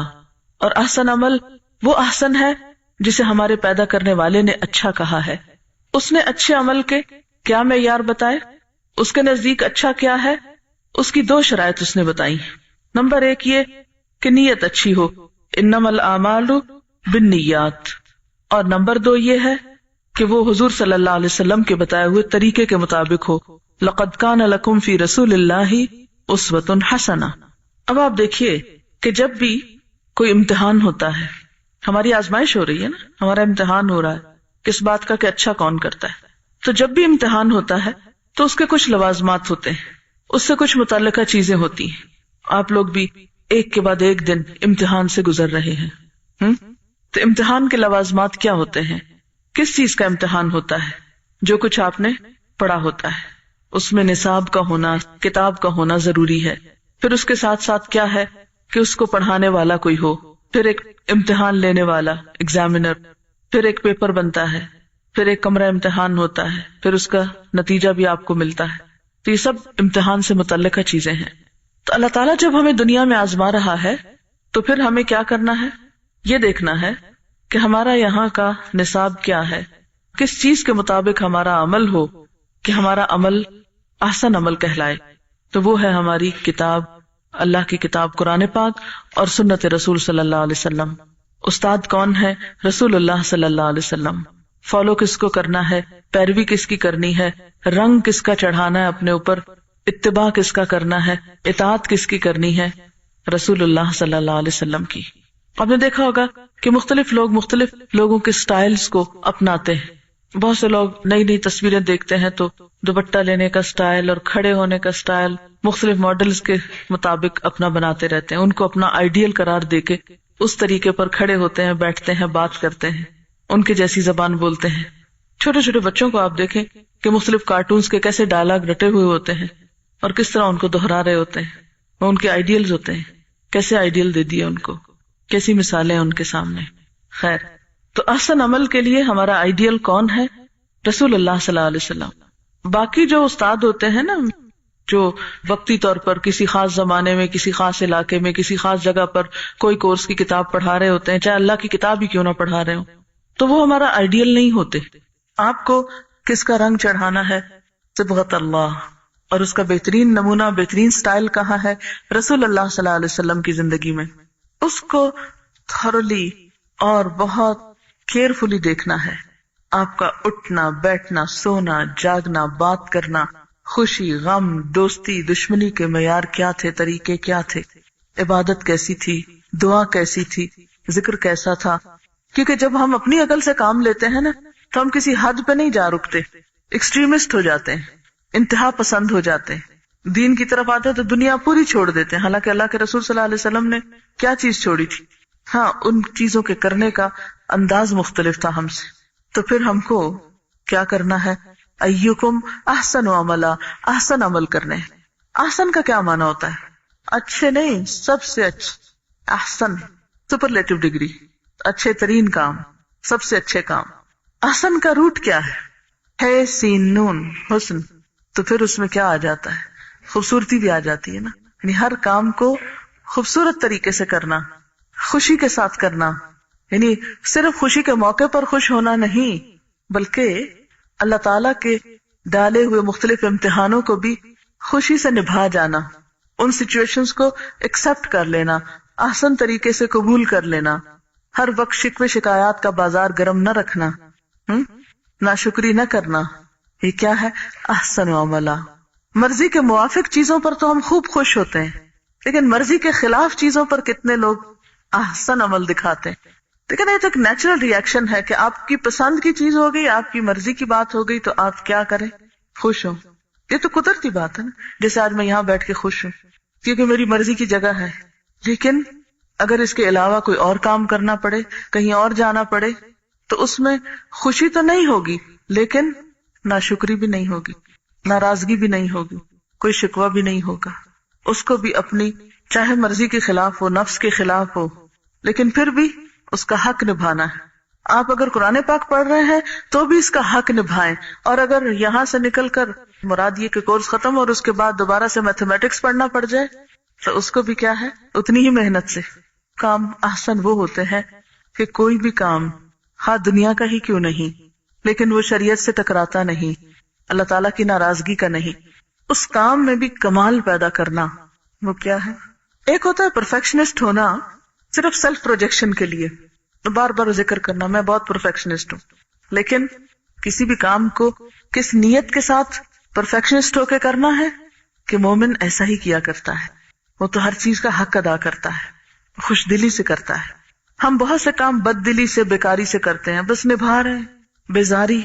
اور احسن عمل وہ احسن ہے جسے ہمارے پیدا کرنے والے نے اچھا کہا ہے۔ اس نے اچھے عمل کے کیا معیار بتائے؟ اس کے نزدیک اچھا کیا ہے؟ اس کی 2 شرائط اس نے بتائی۔ نمبر 1 یہ کہ نیت اچھی ہو، انما الاعمال بالنیات، اور نمبر 2 یہ ہے کہ وہ حضور صلی اللہ علیہ وسلم کے بتائے ہوئے طریقے کے مطابق ہو. لقد کان لکم فی رسول اللہ اسوۃ حسنہ. اب آپ دیکھیے کہ جب بھی کوئی امتحان ہوتا ہے، ہماری آزمائش ہو رہی ہے نا، ہمارا امتحان ہو رہا ہے کس بات کا کہ اچھا کون کرتا ہے. تو جب بھی امتحان ہوتا ہے تو اس کے کچھ لوازمات ہوتے ہیں، اس سے کچھ متعلقہ چیزیں ہوتی ہیں. آپ لوگ بھی ایک کے بعد ایک دن امتحان سے گزر رہے ہیں. تو امتحان کے لوازمات کیا ہوتے ہیں؟ کس چیز کا امتحان ہوتا ہے؟ جو کچھ آپ نے پڑھا ہوتا ہے اس میں نصاب کا ہونا، کتاب کا ہونا ضروری ہے. پھر اس کے ساتھ ساتھ کیا ہے کہ اس کو پڑھانے والا کوئی ہو، پھر ایک امتحان لینے والا ایگزامینر، پھر ایک پیپر بنتا ہے، پھر ایک کمرہ امتحان ہوتا ہے، پھر اس کا نتیجہ بھی آپ کو ملتا ہے. تو یہ سب امتحان سے متعلقہ چیزیں ہیں. تو اللہ تعالیٰ جب ہمیں دنیا میں آزما رہا ہے تو پھر ہمیں کیا کرنا ہے؟ یہ دیکھنا ہے کہ ہمارا یہاں کا نصاب کیا ہے، کس چیز کے مطابق ہمارا عمل ہو کہ ہمارا عمل احسن عمل کہلائے. تو وہ ہے ہماری کتاب، اللہ کی کتاب قرآن پاک اور سنت رسول صلی اللہ علیہ وسلم. استاد کون ہے؟ رسول اللہ صلی اللہ علیہ وسلم. فالو کس کو کرنا ہے، پیروی کس کی کرنی ہے، رنگ کس کا چڑھانا ہے اپنے اوپر، اتباع کس کا کرنا ہے، اطاعت کس کی کرنی ہے؟ رسول اللہ صلی اللہ علیہ وسلم کی. آپ نے دیکھا ہوگا کہ مختلف لوگ مختلف لوگوں کے سٹائلز کو اپناتے ہیں. بہت سے لوگ نئی نئی تصویریں دیکھتے ہیں تو دوپٹہ لینے کا سٹائل اور کھڑے ہونے کا سٹائل مختلف ماڈلز کے مطابق اپنا بناتے رہتے ہیں. ان کو اپنا آئیڈیل قرار دے کے اس طریقے پر کھڑے ہوتے ہیں، بیٹھتے ہیں، بات کرتے ہیں، ان کے جیسی زبان بولتے ہیں. چھوٹے چھوٹے بچوں کو آپ دیکھیں کہ مختلف کارٹونز کے کیسے ڈائلاگ رٹے ہوئے ہوتے ہیں اور کس طرح ان کو دہرا رہے ہوتے ہیں. وہ ان کے آئیڈیلز ہوتے ہیں، کیسے آئیڈیل دے دیے ان کو، کیسی مثالیں ان کے سامنے. خیر، تو احسن عمل کے لیے ہمارا آئیڈیل کون ہے؟ رسول اللہ صلی اللہ علیہ وسلم. باقی جو استاد ہوتے ہیں نا، جو وقتی طور پر کسی خاص زمانے میں، کسی خاص علاقے میں، کسی خاص جگہ پر کوئی کورس کی کتاب پڑھا رہے ہوتے ہیں، چاہے اللہ کی کتاب ہی کیوں نہ پڑھا رہے ہوں، تو وہ ہمارا آئیڈیل نہیں ہوتے. آپ کو کس کا رنگ چڑھانا ہے؟ صبغت اللہ. اور اس کا بہترین نمونہ، بہترین سٹائل کہاں ہے؟ رسول اللہ صلی اللہ علیہ وسلم کی زندگی میں. اس کو تھورلی اور بہت کیئرفلی دیکھنا ہے. آپ کا اٹھنا، بیٹھنا، سونا، جاگنا، بات کرنا، خوشی، غم، دوستی، دشمنی کے معیار کیا تھے، طریقے کیا تھے، عبادت کیسی تھی، دعا کیسی تھی، ذکر کیسا تھا. کیونکہ جب ہم اپنی عقل سے کام لیتے ہیں نا تو ہم کسی حد پہ نہیں جا رکتے، ایکسٹریمسٹ ہو جاتے ہیں، انتہا پسند ہو جاتے ہیں. دین کی طرف آتے ہیں تو دنیا پوری چھوڑ دیتے ہیں. حالانکہ اللہ کے رسول صلی اللہ علیہ وسلم نے کیا چیز چھوڑی تھی؟ ہاں، ان چیزوں کے کرنے کا انداز مختلف تھا ہم سے. تو پھر ہم کو کیا کرنا ہے؟ ایکم احسن عملا، احسن عمل کرنے. احسن کا کیا معنی ہوتا ہے؟ اچھے نہیں، سب سے اچھے. احسن سپرلیٹو ڈگری، اچھے ترین کام، سب سے اچھے کام. احسن کا روٹ کیا ہے سین نون، حسن. تو پھر اس میں کیا آ جاتا ہے؟ خوبصورتی بھی آ جاتی ہے نا. یعنی ہر کام کو خوبصورت طریقے سے کرنا، خوشی کے ساتھ کرنا. یعنی صرف خوشی کے موقع پر خوش ہونا نہیں، بلکہ اللہ تعالی کے ڈالے ہوئے مختلف امتحانوں کو بھی خوشی سے نبھا جانا، ان سچویشنز کو ایکسپٹ کر لینا، احسن طریقے سے قبول کر لینا. ہر وقت شکوے شکایات کا بازار گرم نہ رکھنا، ناشکری نہ کرنا. یہ کیا ہے؟ احسن عملا. مرضی کے موافق چیزوں پر تو ہم خوب خوش ہوتے ہیں، لیکن مرضی کے خلاف چیزوں پر کتنے لوگ احسن عمل دکھاتے ہیں. لیکن یہ تو ایک نیچرل ریئیکشن ہے کہ آپ کی پسند کی چیز ہو گئی، آپ کی مرضی کی بات ہو گئی تو آپ کیا کریں؟ خوش ہوں. یہ تو قدرتی بات ہے نا. جیسے آج میں یہاں بیٹھ کے خوش ہوں کیونکہ میری مرضی کی جگہ ہے، لیکن اگر اس کے علاوہ کوئی اور کام کرنا پڑے، کہیں اور جانا پڑے، تو اس میں خوشی تو نہیں ہوگی، لیکن ناشکری بھی نہیں ہوگی، ناراضگی بھی نہیں ہوگی، کوئی شکوہ بھی نہیں ہوگا. اس کو بھی اپنی چاہے مرضی کے خلاف ہو، نفس کے خلاف ہو، لیکن پھر بھی اس کا حق نبھانا ہے. آپ اگر قرآن پاک پڑھ رہے ہیں تو بھی اس کا حق نبھائیں، اور اگر یہاں سے نکل کر مراد یہ کہ کورس ختم اور اس کے بعد دوبارہ سے میتھمیٹکس پڑھنا پڑ جائے تو اس کو بھی کیا ہے؟ اتنی ہی محنت سے. کام احسن وہ ہوتے ہیں کہ کوئی بھی کام ہاں دنیا کا ہی کیوں نہیں، لیکن وہ شریعت سے ٹکراتا نہیں، اللہ تعالیٰ کی ناراضگی کا نہیں. اس کام میں بھی کمال پیدا کرنا. وہ کیا ہے؟ ایک ہوتا ہے پرفیکشنسٹ ہونا صرف سیلف پروجیکشن کے لیے، بار بار ذکر کرنا، میں بہت پرفیکشنسٹ ہوں، لیکن کسی بھی کام کو کس نیت کے ساتھ پرفیکشنسٹ ہو کے کرنا ہے کہ مومن ایسا ہی کیا کرتا ہے، وہ تو ہر چیز کا حق ادا کرتا ہے، خوش دلی سے کرتا ہے۔ ہم بہت سے کام بد دلی سے، بیکاری سے کرتے ہیں، بس نبھا رہے ہیں، بیزاری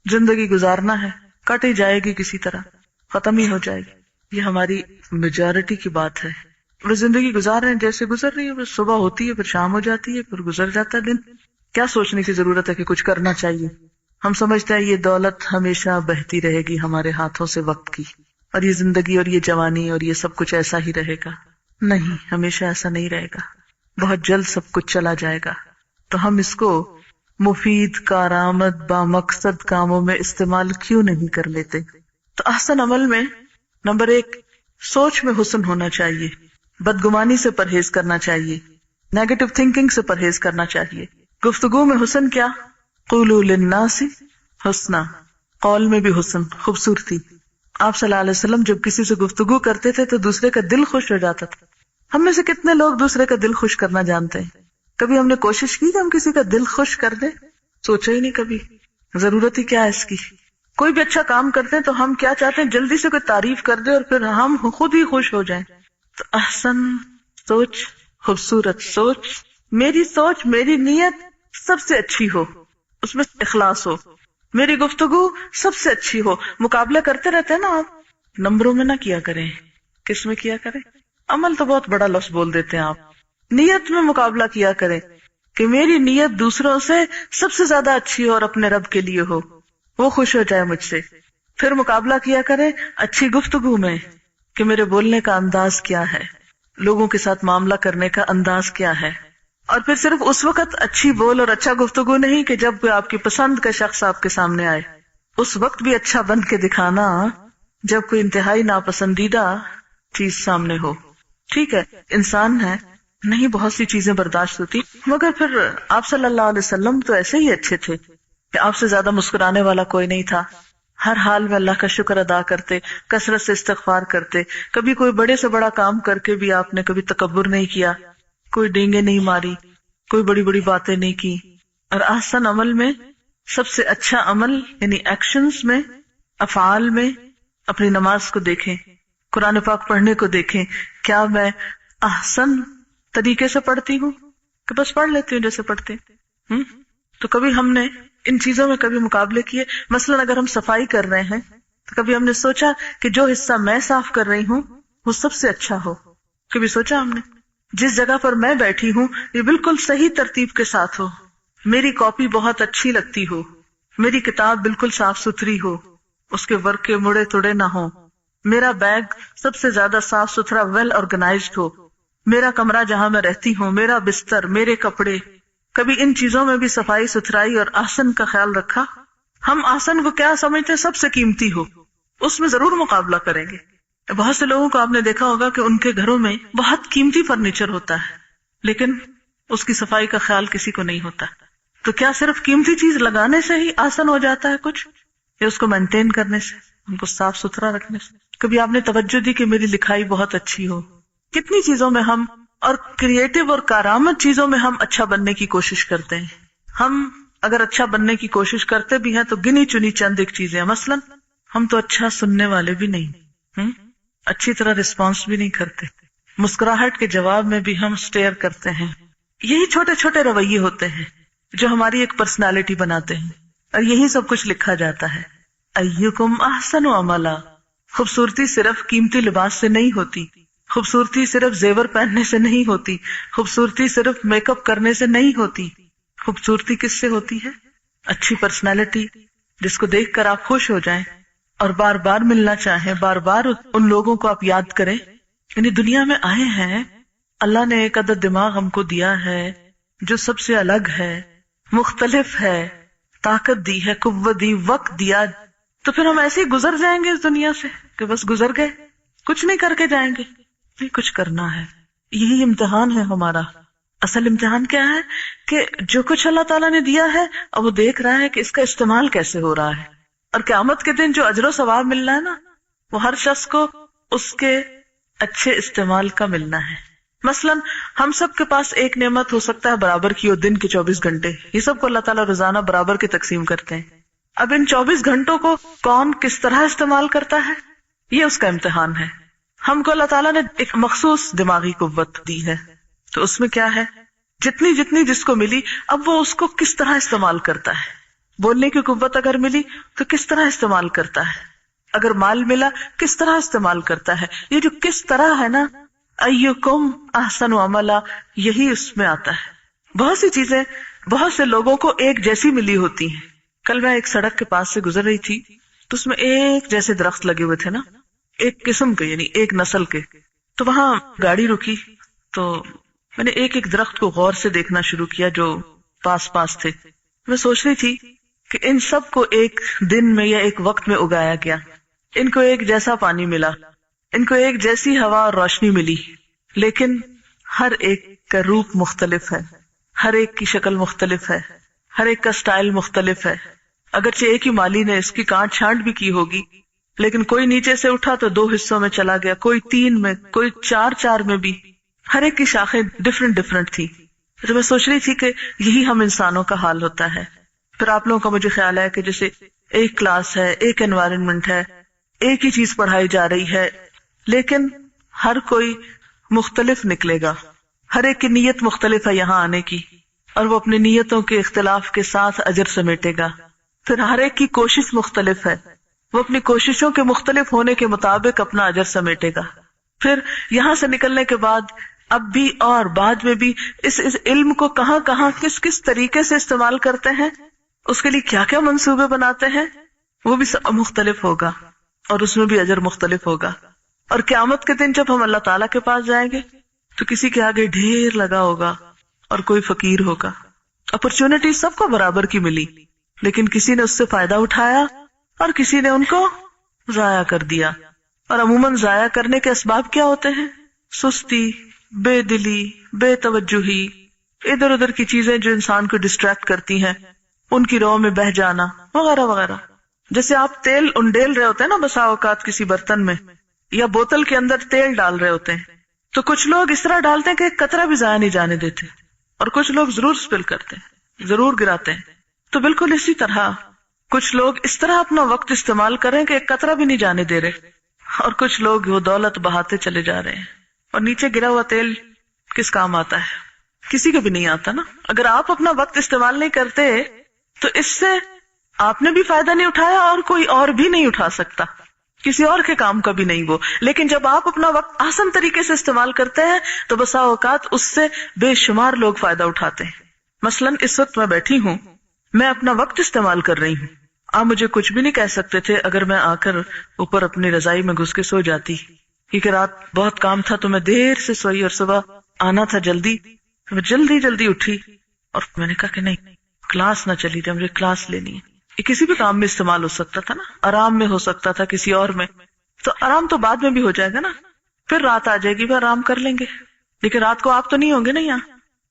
زندگی گزارنا ہے، کٹ ہی جائے گی، کسی طرح ختم ہی ہو جائے گی۔ یہ ہماری میجورٹی کی بات ہے، وہ زندگی گزار رہے ہیں جیسے گزر رہی ہے، بس صبح ہوتی ہے پھر شام ہو جاتی ہے پھر گزر جاتا ہے دن۔ کیا سوچنے کی ضرورت ہے کہ کچھ کرنا چاہیے؟ ہم سمجھتے ہیں یہ دولت ہمیشہ بہتی رہے گی ہمارے ہاتھوں سے وقت کی، اور یہ زندگی اور یہ جوانی اور یہ سب کچھ ایسا ہی رہے گا۔ نہیں، ہمیشہ ایسا نہیں رہے گا، بہت جلد سب کچھ چلا جائے گا۔ تو ہم اس کو مفید، کارآمد، بامقصد کاموں میں استعمال کیوں نہیں کر لیتے؟ تو احسن عمل میں نمبر 1، سوچ میں حسن ہونا چاہیے، بدگمانی سے پرہیز کرنا چاہیے، نیگیٹو تھنکنگ سے پرہیز کرنا چاہیے۔ گفتگو میں حسن کیا؟ قولوا للناس حسنا، قول میں بھی حسن، خوبصورتی۔ آپ صلی اللہ علیہ وسلم جب کسی سے گفتگو کرتے تھے تو دوسرے کا دل خوش ہو جاتا تھا۔ ہم میں سے کتنے لوگ دوسرے کا دل خوش کرنا جانتے ہیں؟ کبھی ہم نے کوشش کی کہ ہم کسی کا دل خوش کر دیں؟ سوچا ہی نہیں کبھی، ضرورت ہی کیا ہے اس کی؟ کوئی بھی اچھا کام کرتے ہیں تو ہم کیا چاہتے ہیں؟ جلدی سے کوئی تعریف کر دے اور پھر ہم خود ہی خوش ہو جائیں۔ تو احسن سوچ، خوبصورت سوچ، میری سوچ، میری نیت سب سے اچھی ہو، اس میں اخلاص ہو، میری گفتگو سب سے اچھی ہو۔ مقابلہ کرتے رہتے ہیں نا آپ، نمبروں میں نہ کیا کریں، کس میں کیا کریں؟ عمل تو بہت بڑا لفظ بول دیتے ہیں آپ، نیت میں مقابلہ کیا کریں کہ میری نیت دوسروں سے سب سے زیادہ اچھی ہو اور اپنے رب کے لیے ہو، وہ خوش ہو جائے مجھ سے۔ پھر مقابلہ کیا کریں اچھی گفتگو میں کہ میرے بولنے کا انداز کیا ہے، لوگوں کے ساتھ معاملہ کرنے کا انداز کیا ہے۔ اور پھر صرف اس وقت اچھی بول اور اچھا گفتگو نہیں کہ جب کوئی آپ کی پسند کا شخص آپ کے سامنے آئے، اس وقت بھی اچھا بن کے دکھانا جب کوئی انتہائی ناپسندیدہ چیز سامنے ہو۔ ٹھیک ہے، انسان ہے، نہیں بہت سی چیزیں برداشت ہوتی، مگر پھر آپ صلی اللہ علیہ وسلم تو ایسے ہی اچھے تھے کہ آپ سے زیادہ مسکرانے والا کوئی نہیں تھا، ہر حال میں اللہ کا شکر ادا کرتے، کثرت سے استغفار کرتے، کبھی کوئی بڑے سے بڑا کام کر کے بھی آپ نے کبھی تکبر نہیں کیا، کوئی ڈینگیں نہیں ماری، کوئی بڑی بڑی باتیں نہیں کی۔ اور احسن عمل میں سب سے اچھا عمل یعنی ایکشنز میں، افعال میں، اپنی نماز کو دیکھیں، قرآن پاک پڑھنے کو دیکھیں، کیا میں احسن طریقے سے پڑھتی ہوں کہ بس پڑھ لیتی ہوں جیسے پڑھتے ہیں؟ تو کبھی ہم نے ان چیزوں میں کبھی مقابلے کیے؟ مثلا اگر ہم صفائی کر رہے ہیں تو کبھی ہم نے سوچا کہ جو حصہ میں صاف کر رہی ہوں وہ سب سے اچھا ہو؟ کبھی سوچا ہم نے جس جگہ پر میں بیٹھی ہوں یہ بالکل صحیح ترتیب کے ساتھ ہو، میری کاپی بہت اچھی لگتی ہو، میری کتاب بالکل صاف ستھری ہو، اس کے ورق کے مڑے توڑے نہ ہو، میرا بیگ سب سے زیادہ صاف ستھرا ویل آرگنائزڈ ہو، میرا کمرہ جہاں میں رہتی ہوں، میرا بستر، میرے کپڑے، کبھی ان چیزوں میں بھی صفائی ستھرائی اور احسن کا خیال رکھا؟ ہم احسن کو کیا سمجھتے ہیں؟ سب سے قیمتی ہو، اس میں ضرور مقابلہ کریں گے۔ بہت سے لوگوں کو آپ نے دیکھا ہوگا کہ ان کے گھروں میں بہت قیمتی فرنیچر ہوتا ہے لیکن اس کی صفائی کا خیال کسی کو نہیں ہوتا۔ تو کیا صرف قیمتی چیز لگانے سے ہی آسان ہو جاتا ہے کچھ، یا اس کو مینٹین کرنے سے، ان کو صاف ستھرا رکھنے سے؟ کبھی آپ نے توجہ دی کہ میری لکھائی بہت اچھی ہو؟ کتنی چیزوں میں ہم، اور کریٹو اور کارآمد چیزوں میں ہم اچھا بننے کی کوشش کرتے ہیں۔ ہم اگر اچھا بننے کی کوشش کرتے بھی ہیں تو گنی چنی چند ایک چیزیں، مثلا ہم تو اچھا سننے والے بھی نہیں، اچھی طرح رسپانس بھی نہیں کرتے، مسکراہٹ کے جواب میں بھی ہم اسٹیئر کرتے ہیں۔ یہی چھوٹے چھوٹے رویے ہوتے ہیں جو ہماری ایک پرسنالٹی بناتے ہیں، اور یہی سب کچھ لکھا جاتا ہے۔ ایکم احسن عملا، خوبصورتی صرف قیمتی لباس سے نہیں ہوتی، خوبصورتی صرف زیور پہننے سے نہیں ہوتی، خوبصورتی صرف میک اپ کرنے سے نہیں ہوتی۔ خوبصورتی کس سے ہوتی ہے؟ اچھی پرسنالٹی جس کو دیکھ کر آپ خوش ہو جائیں اور بار بار ملنا چاہیں، بار بار ان لوگوں کو آپ یاد کریں۔ یعنی دنیا میں آئے ہیں، اللہ نے ایک عدد دماغ ہم کو دیا ہے جو سب سے الگ ہے، مختلف ہے، طاقت دی ہے، قوت دی، وقت دیا، تو پھر ہم ایسے ہی گزر جائیں گے اس دنیا سے کہ بس گزر گئے، کچھ نہیں کر کے جائیں گے؟ بھی کچھ کرنا ہے۔ یہی امتحان ہے ہمارا۔ اصل امتحان کیا ہے کہ جو کچھ اللہ تعالیٰ نے دیا ہے اب وہ دیکھ رہا ہے کہ اس کا استعمال کیسے ہو رہا ہے، اور قیامت کے دن جو اجر و ثواب ملنا ہے نا، وہ ہر شخص کو اس کے اچھے استعمال کا ملنا ہے۔ مثلاً ہم سب کے پاس ایک نعمت ہو سکتا ہے برابر کی ہو، دن کے 24 گھنٹے، یہ سب کو اللہ تعالیٰ روزانہ برابر کے تقسیم کرتے ہیں. اب ان 24 گھنٹوں کو کون کس طرح استعمال کرتا ہے، یہ اس کا امتحان ہے. ہم کو اللہ تعالیٰ نے ایک مخصوص دماغی قوت دی ہے، تو اس میں کیا ہے، جتنی جتنی جس کو ملی، اب وہ اس کو کس طرح استعمال کرتا ہے. بولنے کی قوت اگر ملی تو کس طرح استعمال کرتا ہے، اگر مال ملا کس طرح استعمال کرتا ہے. یہ جو کس طرح ہے نا، ایکم احسن عملا، یہی اس میں آتا ہے. بہت سی چیزیں بہت سے لوگوں کو ایک جیسی ملی ہوتی ہیں. کل میں ایک سڑک کے پاس سے گزر رہی تھی تو اس میں ایک جیسے درخت لگے ہوئے تھے نا، ایک قسم کے، یعنی ایک نسل کے. تو وہاں گاڑی رکی تو میں نے ایک ایک درخت کو غور سے دیکھنا شروع کیا جو پاس پاس تھے. میں سوچ رہی تھی کہ ان سب کو ایک دن میں یا ایک وقت میں اگایا گیا، ان کو ایک جیسا پانی ملا، ان کو ایک جیسی ہوا اور روشنی ملی، لیکن ہر ایک کا روپ مختلف ہے، ہر ایک کی شکل مختلف ہے، ہر ایک کا سٹائل مختلف ہے. اگرچہ ایک ہی مالی نے اس کی کاٹ چھانٹ بھی کی ہوگی، لیکن کوئی نیچے سے اٹھا تو 2 حصوں میں چلا گیا، کوئی 3 میں، کوئی 4 میں بھی. ہر ایک کی شاخیں ڈفرنٹ تھی. تو میں سوچ رہی تھی کہ یہی ہم انسانوں کا حال ہوتا ہے. پھر آپ لوگوں کا مجھے خیال ہے کہ جیسے ایک کلاس ہے، ایک انوائرمنٹ ہے، ایک ہی چیز پڑھائی جا رہی ہے، لیکن ہر کوئی مختلف نکلے گا. ہر ایک کی نیت مختلف ہے یہاں آنے کی، اور وہ اپنی نیتوں کے اختلاف کے ساتھ اجر سمیٹے گا. پھر ہر ایک کی کوشش مختلف ہے، وہ اپنی کوششوں کے مختلف ہونے کے مطابق اپنا اجر سمیٹے گا. پھر یہاں سے نکلنے کے بعد اب بھی اور بعد میں بھی اس علم کو کہاں کہاں کس کس طریقے سے استعمال کرتے ہیں، اس کے لیے کیا کیا منصوبے بناتے ہیں، وہ بھی سب مختلف ہوگا، اور اس میں بھی اجر مختلف ہوگا. اور قیامت کے دن جب ہم اللہ تعالیٰ کے پاس جائیں گے تو کسی کے آگے ڈھیر لگا ہوگا اور کوئی فقیر ہوگا. اپرچونٹی سب کو برابر کی ملی، لیکن کسی نے اس سے فائدہ اٹھایا اور کسی نے ان کو ضائع کر دیا. اور عموماً ضائع کرنے کے اسباب کیا ہوتے ہیں؟ سستی، بے دلی، بے توجہی، ادھر ادھر کی چیزیں جو انسان کو ڈسٹریکٹ کرتی ہیں، ان کی رو میں بہہ جانا وغیرہ وغیرہ. جیسے آپ تیل انڈیل رہے ہوتے ہیں نا بسا اوقات کسی برتن میں یا بوتل کے اندر تیل ڈال رہے ہوتے ہیں، تو کچھ لوگ اس طرح ڈالتے ہیں کہ ایک قطرہ بھی ضائع نہیں جانے دیتے، اور کچھ لوگ ضرور سپل کرتے ہیں، ضرور گراتے ہیں. تو بالکل اسی طرح کچھ لوگ اس طرح اپنا وقت استعمال کریں کہ ایک قطرہ بھی نہیں جانے دے رہے، اور کچھ لوگ وہ دولت بہاتے چلے جا رہے ہیں. اور نیچے گرا ہوا تیل کس کام آتا ہے؟ کسی کو بھی نہیں آتا نا. اگر آپ اپنا وقت استعمال نہیں کرتے تو اس سے آپ نے بھی فائدہ نہیں اٹھایا اور کوئی اور بھی نہیں اٹھا سکتا، کسی اور کے کام کا بھی نہیں وہ. لیکن جب آپ اپنا وقت آسان طریقے سے استعمال کرتے ہیں تو بسا اوقات اس سے بے شمار لوگ فائدہ اٹھاتے ہیں. مثلاً اس وقت میں بیٹھی ہوں، میں اپنا وقت استعمال کر رہی ہوں. آپ مجھے کچھ بھی نہیں کہہ سکتے تھے اگر میں آ کر اوپر اپنی رضائی میں گھس کے سو جاتی، کیونکہ رات بہت کام تھا تو میں دیر سے سوئی اور صبح آنا تھا جلدی. میں جلدی اٹھی اور میں نے کہا کہ نہیں، کلاس نہ چلی جائے، مجھے کلاس لینی ہے. یہ کسی بھی کام میں استعمال ہو سکتا تھا نا، آرام میں ہو سکتا تھا، کسی اور میں. تو آرام تو بعد میں بھی ہو جائے گا نا، پھر رات آ جائے گی، پھر آرام کر لیں گے، لیکن رات کو آپ تو نہیں ہوں گے نا یہاں.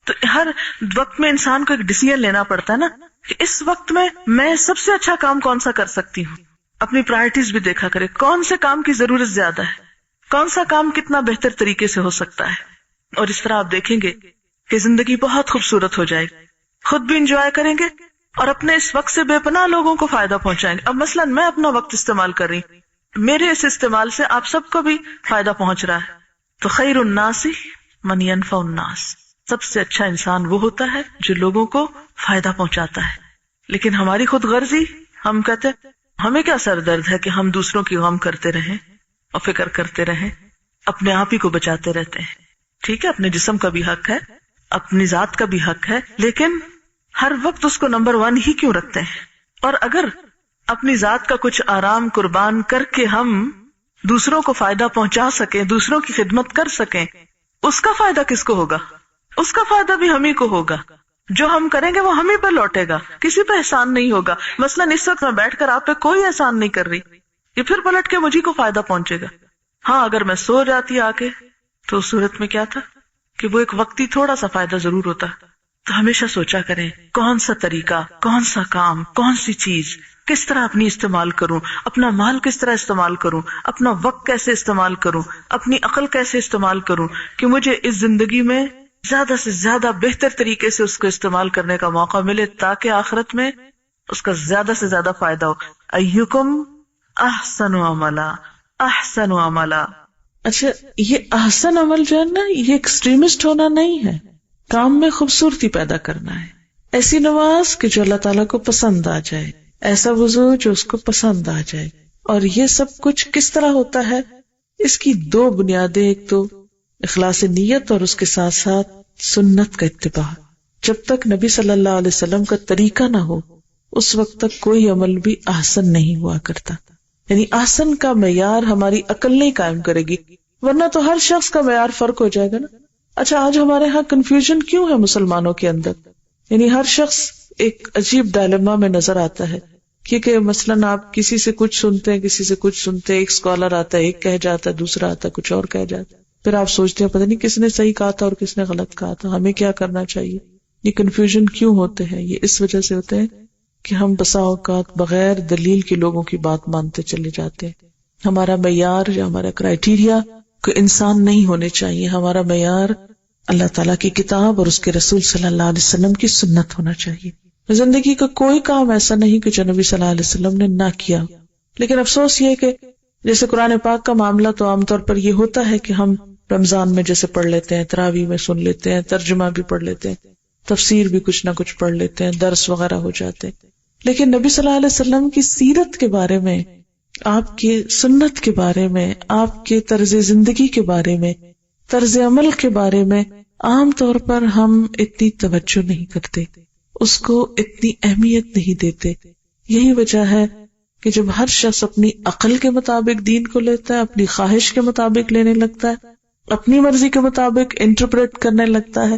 تو ہر وقت میں انسان کو ایک ڈیسیژن لینا پڑتا ہے نا کہ اس وقت میں سب سے اچھا کام کون سا کر سکتی ہوں. اپنی پرائرٹیز بھی دیکھا کرے، کون سے کام کی ضرورت زیادہ ہے، کون سا کام کتنا بہتر طریقے سے ہو سکتا ہے. اور اس طرح آپ دیکھیں گے کہ زندگی بہت خوبصورت ہو جائے گی، خود بھی انجوائے کریں گے اور اپنے اس وقت سے بے پناہ لوگوں کو فائدہ پہنچائیں گے. اب مثلا میں اپنا وقت استعمال کر رہی ہوں، میرے اس استعمال سے آپ سب کو بھی فائدہ پہنچ رہا ہے. تو خیر الناس من ينفع الناس، سب سے اچھا انسان وہ ہوتا ہے جو لوگوں کو فائدہ پہنچاتا ہے. لیکن ہماری خود غرضی، ہم کہتے ہیں ہمیں کیا سر درد ہے کہ ہم دوسروں کی غم کرتے رہیں اور فکر کرتے رہیں، اپنے آپ ہی کو بچاتے رہتے ہیں. ٹھیک ہے، اپنے جسم کا بھی حق ہے، اپنی ذات کا بھی حق ہے، لیکن ہر وقت اس کو نمبر 1 ہی کیوں رکھتے ہیں؟ اور اگر اپنی ذات کا کچھ آرام قربان کر کے ہم دوسروں کو فائدہ پہنچا سکیں، دوسروں کی خدمت کر سکیں، اس کا فائدہ کس کو ہوگا؟ اس کا فائدہ بھی ہم ہی کو ہوگا. جو ہم کریں گے وہ ہم ہی پہ لوٹے گا، کسی پہ احسان نہیں ہوگا. مثلا اس وقت میں بیٹھ کر آپ پہ کوئی احسان نہیں کر رہی، یہ پھر پلٹ کے مجھے کو فائدہ پہنچے گا. ہاں اگر میں سو جاتی آ کے تو اس صورت میں کیا تھا کہ وہ ایک وقتی تھوڑا سا فائدہ ضرور ہوتا. تو ہمیشہ سوچا کریں کون سا طریقہ، کون سا کام، کون سی چیز کس طرح اپنی استعمال کروں، اپنا مال کس طرح استعمال کروں، اپنا وقت کیسے استعمال کروں، اپنی عقل کیسے استعمال کروں کہ مجھے اس زندگی میں زیادہ سے زیادہ بہتر طریقے سے اس کو استعمال کرنے کا موقع ملے تاکہ آخرت میں اس کا زیادہ سے زیادہ فائدہ ہو. ایکم احسن عملا، احسن عملا. اچھا، یہ احسن عمل جو ہے نا، یہ ایکسٹریمسٹ ہونا نہیں ہے، کام میں خوبصورتی پیدا کرنا ہے. ایسی نماز کہ جو اللہ تعالیٰ کو پسند آ جائے، ایسا وضو جو اس کو پسند آ جائے. اور یہ سب کچھ کس طرح ہوتا ہے؟ اس کی دو بنیادیں، ایک تو اخلاص نیت اور اس کے ساتھ ساتھ سنت کا اتباع. جب تک نبی صلی اللہ علیہ وسلم کا طریقہ نہ ہو اس وقت تک کوئی عمل بھی احسن نہیں ہوا کرتا. یعنی احسن کا معیار ہماری عقل نہیں قائم کرے گی، ورنہ تو ہر شخص کا معیار فرق ہو جائے گا نا. اچھا، آج ہمارے ہاں کنفیوژن کیوں ہے مسلمانوں کے اندر؟ یعنی ہر شخص ایک عجیب ڈائلیما میں نظر آتا ہے، کیونکہ مثلاً آپ کسی سے کچھ سنتے ہیں، کسی سے کچھ سنتے ہیں، ایک اسکالر آتا ہے ایک کہہ جاتا ہے، دوسرا آتا ہے کچھ اور کہہ جاتا ہے، پھر آپ سوچتے ہیں پتہ نہیں کس نے صحیح کہا تھا اور کس نے غلط کہا تھا، ہمیں کیا کرنا چاہیے. یہ کنفیوژن کیوں ہوتے ہیں؟ یہ اس وجہ سے ہوتے ہیں کہ ہم بسا اوقات بغیر دلیل کے لوگوں کی بات مانتے چلے جاتے ہیں. ہمارا معیار یا ہمارا کرائیٹیریا کوئی انسان نہیں ہونے چاہیے، ہمارا معیار اللہ تعالیٰ کی کتاب اور اس کے رسول صلی اللہ علیہ وسلم کی سنت ہونا چاہیے. زندگی کا کوئی کام ایسا نہیں کہ جو نبی صلی اللہ علیہ وسلم نے نہ کیا. لیکن افسوس یہ کہ جیسے قرآن پاک کا معاملہ تو عام طور پر یہ ہوتا ہے کہ ہم رمضان میں جیسے پڑھ لیتے ہیں، تراویح میں سن لیتے ہیں، ترجمہ بھی پڑھ لیتے ہیں، تفسیر بھی کچھ نہ کچھ پڑھ لیتے ہیں، درس وغیرہ ہو جاتے ہیں. لیکن نبی صلی اللہ علیہ وسلم کی سیرت کے بارے میں، آپ کی سنت کے بارے میں، آپ کے طرز زندگی کے بارے میں، طرز عمل کے بارے میں عام طور پر ہم اتنی توجہ نہیں کرتے، اس کو اتنی اہمیت نہیں دیتے. یہی وجہ ہے کہ جب ہر شخص اپنی عقل کے مطابق دین کو لیتا ہے، اپنی خواہش کے مطابق لینے لگتا ہے، اپنی مرضی کے مطابق انٹرپریٹ کرنے لگتا ہے،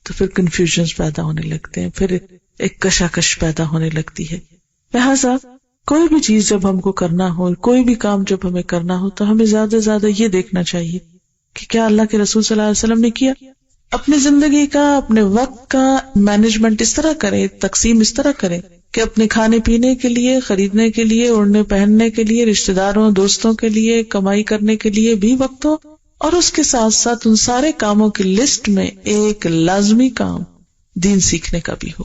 تو پھر کنفیوژنز پیدا ہونے لگتے ہیں، پھر ایک کشاکش پیدا ہونے لگتی ہے. لہٰذا کوئی بھی چیز جب ہم کو کرنا ہو، کوئی بھی کام جب ہمیں کرنا ہو، تو ہمیں زیادہ سے زیادہ یہ دیکھنا چاہیے کہ کیا اللہ کے رسول صلی اللہ علیہ وسلم نے کیا. اپنی زندگی کا، اپنے وقت کا مینجمنٹ اس طرح کریں، تقسیم اس طرح کریں کہ اپنے کھانے پینے کے لیے، خریدنے کے لیے، اوڑھنے پہننے کے لیے، رشتہ داروں دوستوں کے لیے، کمائی کرنے کے لیے بھی وقت ہو، اور اس کے ساتھ ساتھ ان سارے کاموں کی لسٹ میں ایک لازمی کام دین سیکھنے کا بھی ہو.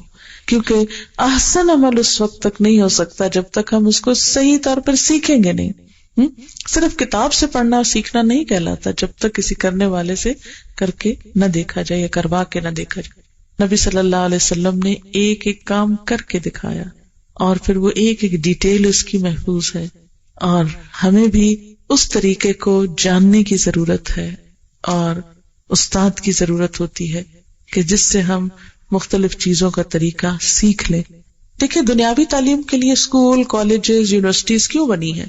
کیونکہ احسن عمل اس وقت تک نہیں ہو سکتا جب تک ہم اس کو صحیح طور پر سیکھیں گے نہیں. صرف کتاب سے پڑھنا اور سیکھنا نہیں کہلاتا جب تک کسی کرنے والے سے کر کے نہ دیکھا جائے یا کروا کے نہ دیکھا جائے. نبی صلی اللہ علیہ وسلم نے ایک ایک کام کر کے دکھایا اور پھر وہ ایک ایک ڈیٹیل اس کی محفوظ ہے، اور ہمیں بھی اس طریقے کو جاننے کی ضرورت ہے اور استاد کی ضرورت ہوتی ہے کہ جس سے ہم مختلف چیزوں کا طریقہ سیکھ لیں. دیکھیں، دنیاوی تعلیم کے لیے اسکول، کالجز، یونیورسٹیز کیوں بنی ہے؟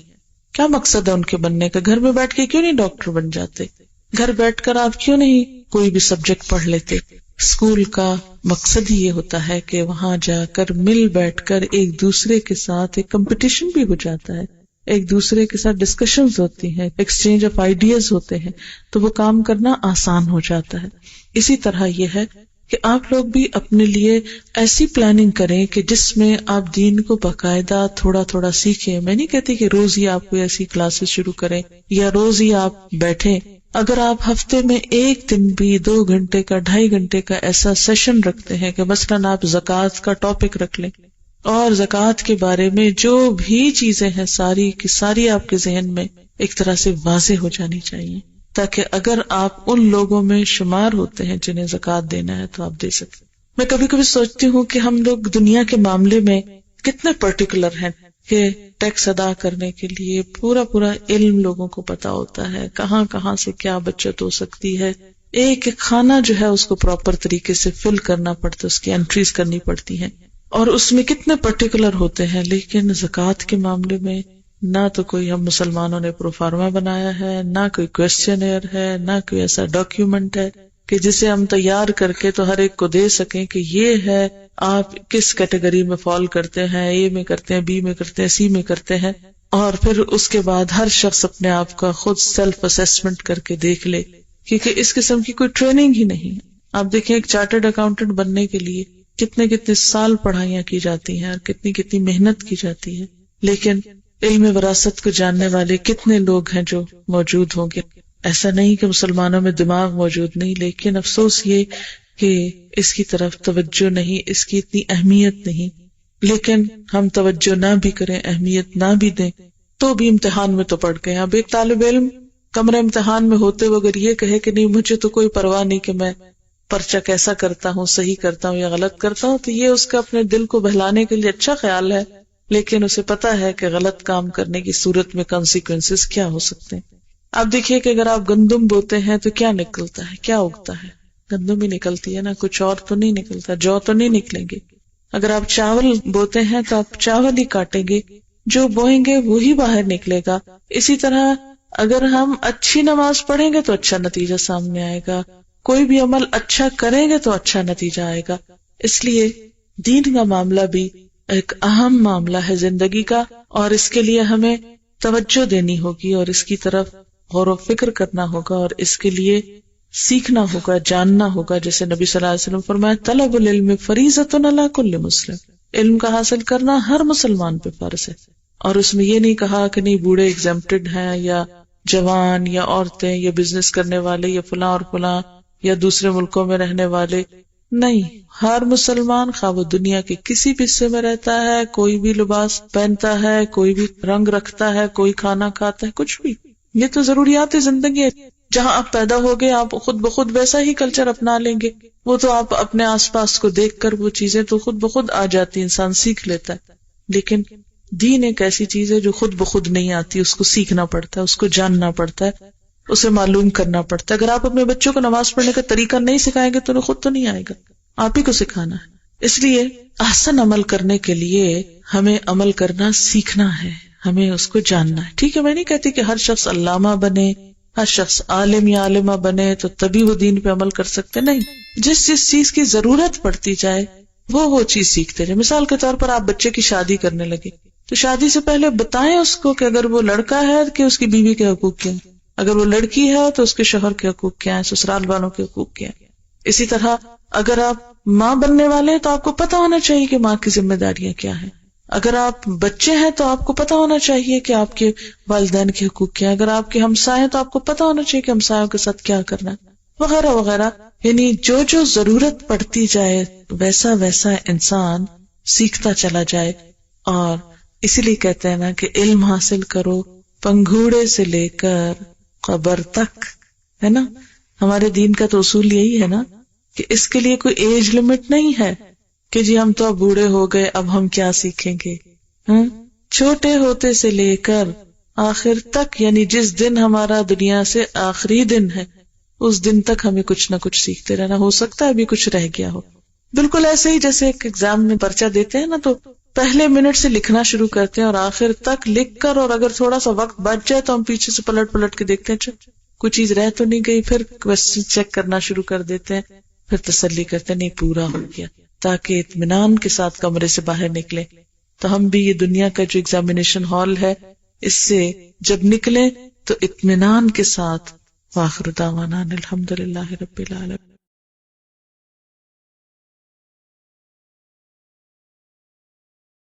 کیا مقصد ہے ان کے بننے کا؟ گھر میں بیٹھ کے کیوں نہیں ڈاکٹر بن جاتے؟ گھر بیٹھ کر آپ کیوں نہیں کوئی بھی سبجیکٹ پڑھ لیتے؟ اسکول کا مقصد ہی یہ ہوتا ہے کہ وہاں جا کر مل بیٹھ کر ایک دوسرے کے ساتھ ایک کمپٹیشن بھی ہو جاتا ہے، ایک دوسرے کے ساتھ ڈسکشنز ہوتی ہیں، ایکسچینج آف آئیڈیاز ہوتے ہیں، تو وہ کام کرنا آسان ہو جاتا ہے. اسی طرح یہ ہے کہ آپ لوگ بھی اپنے لیے ایسی پلاننگ کریں کہ جس میں آپ دین کو باقاعدہ تھوڑا تھوڑا سیکھیں. میں نہیں کہتی کہ روز ہی آپ کوئی ایسی کلاسز شروع کریں یا روز ہی آپ بیٹھیں. اگر آپ ہفتے میں ایک دن بھی 2 گھنٹے کا 2.5 گھنٹے کا ایسا سیشن رکھتے ہیں کہ مثلاً آپ زکوٰۃ کا ٹاپک رکھ لیں اور زکوٰۃ کے بارے میں جو بھی چیزیں ہیں ساری کی ساری آپ کے ذہن میں ایک طرح سے واضح ہو جانی چاہیے، تاکہ اگر آپ ان لوگوں میں شمار ہوتے ہیں جنہیں زکوٰۃ دینا ہے تو آپ دے سکیں. میں کبھی کبھی سوچتی ہوں کہ ہم لوگ دنیا کے معاملے میں کتنے پرٹیکولر ہیں کہ ٹیکس ادا کرنے کے لیے پورا علم لوگوں کو پتا ہوتا ہے، کہاں کہاں سے کیا بچت ہو سکتی ہے. ایک ایک کھانا جو ہے اس کو پراپر طریقے سے فل کرنا پڑتا ہے، اس کی انٹریز کرنی پڑتی ہیں، اور اس میں کتنے پرٹیکولر ہوتے ہیں. لیکن زکوٰۃ کے معاملے میں نہ تو کوئی ہم مسلمانوں نے پروفارما بنایا ہے، نہ کوئی کویسچنئر ہے، نہ کوئی ایسا ڈاکیومنٹ ہے کہ جسے ہم تیار کر کے تو ہر ایک کو دے سکیں کہ یہ ہے آپ کس کیٹیگری میں فال کرتے ہیں، اے میں کرتے ہیں، بی میں کرتے ہیں، سی میں کرتے ہیں. اور پھر اس کے بعد ہر شخص اپنے آپ کا خود سیلف اسیسمنٹ کر کے دیکھ لے، کیونکہ اس قسم کی کوئی ٹریننگ ہی نہیں ہے. آپ دیکھیں ایک چارٹرڈ اکاؤنٹنٹ بننے کے لیے کتنے کتنے سال پڑھائیاں کی جاتی ہیں اور کتنی کتنی محنت کی جاتی ہے، لیکن علم وراثت کو جاننے والے کتنے لوگ ہیں جو موجود ہوں گے. ایسا نہیں کہ مسلمانوں میں دماغ موجود نہیں، لیکن افسوس یہ کہ اس کی طرف توجہ نہیں، اس کی اتنی اہمیت نہیں. لیکن ہم توجہ نہ بھی کریں، اہمیت نہ بھی دیں تو بھی امتحان میں تو پڑ گئے. اب ایک طالب علم کمرے امتحان میں ہوتے ہوئے اگر یہ کہے کہ نہیں مجھے تو کوئی پرواہ نہیں کہ میں پرچہ کیسا کرتا ہوں، صحیح کرتا ہوں یا غلط کرتا ہوں، تو یہ اس کا اپنے دل کو بہلانے کے لیے اچھا خیال ہے، لیکن اسے پتا ہے کہ غلط کام کرنے کی صورت میں کانسیکوینسز کیا ہو سکتے ہیں. آپ دیکھیے کہ اگر آپ گندم بوتے ہیں تو کیا نکلتا ہے، کیا اگتا ہے؟ گندم ہی نکلتی ہے نا، کچھ اور تو نہیں نکلتا، جو تو نہیں نکلیں گے. اگر آپ چاول بوتے ہیں تو آپ چاول ہی کاٹیں گے، جو بوئیں گے وہی باہر نکلے گا. اسی طرح اگر ہم اچھی نماز پڑھیں گے تو اچھا نتیجہ سامنے آئے گا، کوئی بھی عمل اچھا کریں گے تو اچھا نتیجہ آئے گا. اس لیے دین کا معاملہ بھی ایک اہم معاملہ ہے زندگی کا، اور اس کے لیے ہمیں توجہ دینی ہوگی اور اس کی طرف غور و فکر کرنا ہوگا اور اس کے لیے سیکھنا ہوگا، جاننا ہوگا. جیسے نبی صلی اللہ علیہ وسلم فرمایا طلب العلم فریضۃ علی کل مسلم، علم کا حاصل کرنا ہر مسلمان پہ فرض ہے. اور اس میں یہ نہیں کہا کہ نہیں بوڑھے ایگزمپٹڈ ہیں یا جوان یا عورتیں یا بزنس کرنے والے یا فلاں اور فلاں یا دوسرے ملکوں میں رہنے والے. نہیں، ہر مسلمان خواہ وہ دنیا کے کسی بھی حصے میں رہتا ہے، کوئی بھی لباس پہنتا ہے، کوئی بھی رنگ رکھتا ہے، کوئی کھانا کھاتا ہے، کچھ بھی، یہ تو ضروریات زندگی ہے. جہاں آپ پیدا ہو گئے آپ خود بخود ویسا ہی کلچر اپنا لیں گے. وہ تو آپ اپنے آس پاس کو دیکھ کر وہ چیزیں تو خود بخود آ جاتی، انسان سیکھ لیتا ہے. لیکن دین ایک ایسی چیز ہے جو خود بخود نہیں آتی، اس کو سیکھنا پڑتا ہے، اس کو جاننا پڑتا ہے، اسے معلوم کرنا پڑتا ہے. اگر آپ اپنے بچوں کو نماز پڑھنے کا طریقہ نہیں سکھائیں گے تو انہیں خود تو نہیں آئے گا، آپ ہی کو سکھانا ہے. اس لیے احسن عمل کرنے کے لیے ہمیں عمل کرنا سیکھنا ہے، ہمیں اس کو جاننا ہے. ٹھیک ہے، میں نہیں کہتی کہ ہر شخص علامہ بنے، ہر شخص عالم یا عالمہ بنے تو تبھی وہ دین پہ عمل کر سکتے. نہیں، جس چیز کی ضرورت پڑتی جائے وہ چیز سیکھتے جائے. مثال کے طور پر آپ بچے کی شادی کرنے لگے تو شادی سے پہلے بتائیں اس کو کہ اگر وہ لڑکا ہے کہ اس کی بیوی کے حقوق کیا ہیں، اگر وہ لڑکی ہے تو اس کے شوہر کے حقوق کیا ہیں، سسرال والوں کے حقوق کیا ہیں. اسی طرح اگر آپ ماں بننے والے ہیں تو آپ کو پتا ہونا چاہیے کہ ماں کی ذمہ داریاں کیا ہیں. اگر آپ بچے ہیں تو آپ کو پتا ہونا چاہیے کہ آپ کے والدین کے حقوق کیا ہیں. اگر آپ کے ہمسائے ہیں تو آپ کو پتا ہونا چاہیے کہ ہمسایوں کے ساتھ کیا کرنا ہے، وغیرہ وغیرہ. یعنی جو ضرورت پڑتی جائے ویسا ویسا انسان سیکھتا چلا جائے. اور اسی لیے کہتے ہیں نا کہ علم حاصل کرو پنگھوڑے سے لے کر قبر تک، ہے نا. ہمارے دین کا تو اصول یہی ہے نا کہ اس کے لیے کوئی ایج لمٹ نہیں ہے کہ جی ہم تو اب بوڑھے ہو گئے اب ہم کیا سیکھیں گے. چھوٹے ہوتے سے لے کر آخر تک، یعنی جس دن ہمارا دنیا سے آخری دن ہے اس دن تک ہمیں کچھ نہ کچھ سیکھتے رہنا. ہو سکتا ہے ابھی کچھ رہ گیا ہو. بالکل ایسے ہی جیسے ایک ایگزام میں پرچہ دیتے ہیں نا تو پہلے منٹ سے لکھنا شروع کرتے ہیں اور آخر تک لکھ کر، اور اگر تھوڑا سا وقت بچ جائے تو ہم پیچھے سے پلٹ کے دیکھتے ہیں کوئی چیز رہ تو نہیں گئی، پھر کوسچن چیک کرنا شروع کر دیتے ہیں، پھر تسلی کرتے ہیں نہیں پورا ہو گیا، تاکہ اطمینان کے ساتھ کمرے سے باہر نکلے. تو ہم بھی یہ دنیا کا جو ایگزامینیشن ہال ہے اس سے جب نکلیں تو اطمینان کے ساتھ. وآخر دعوانا الحمدللہ رب العالمین.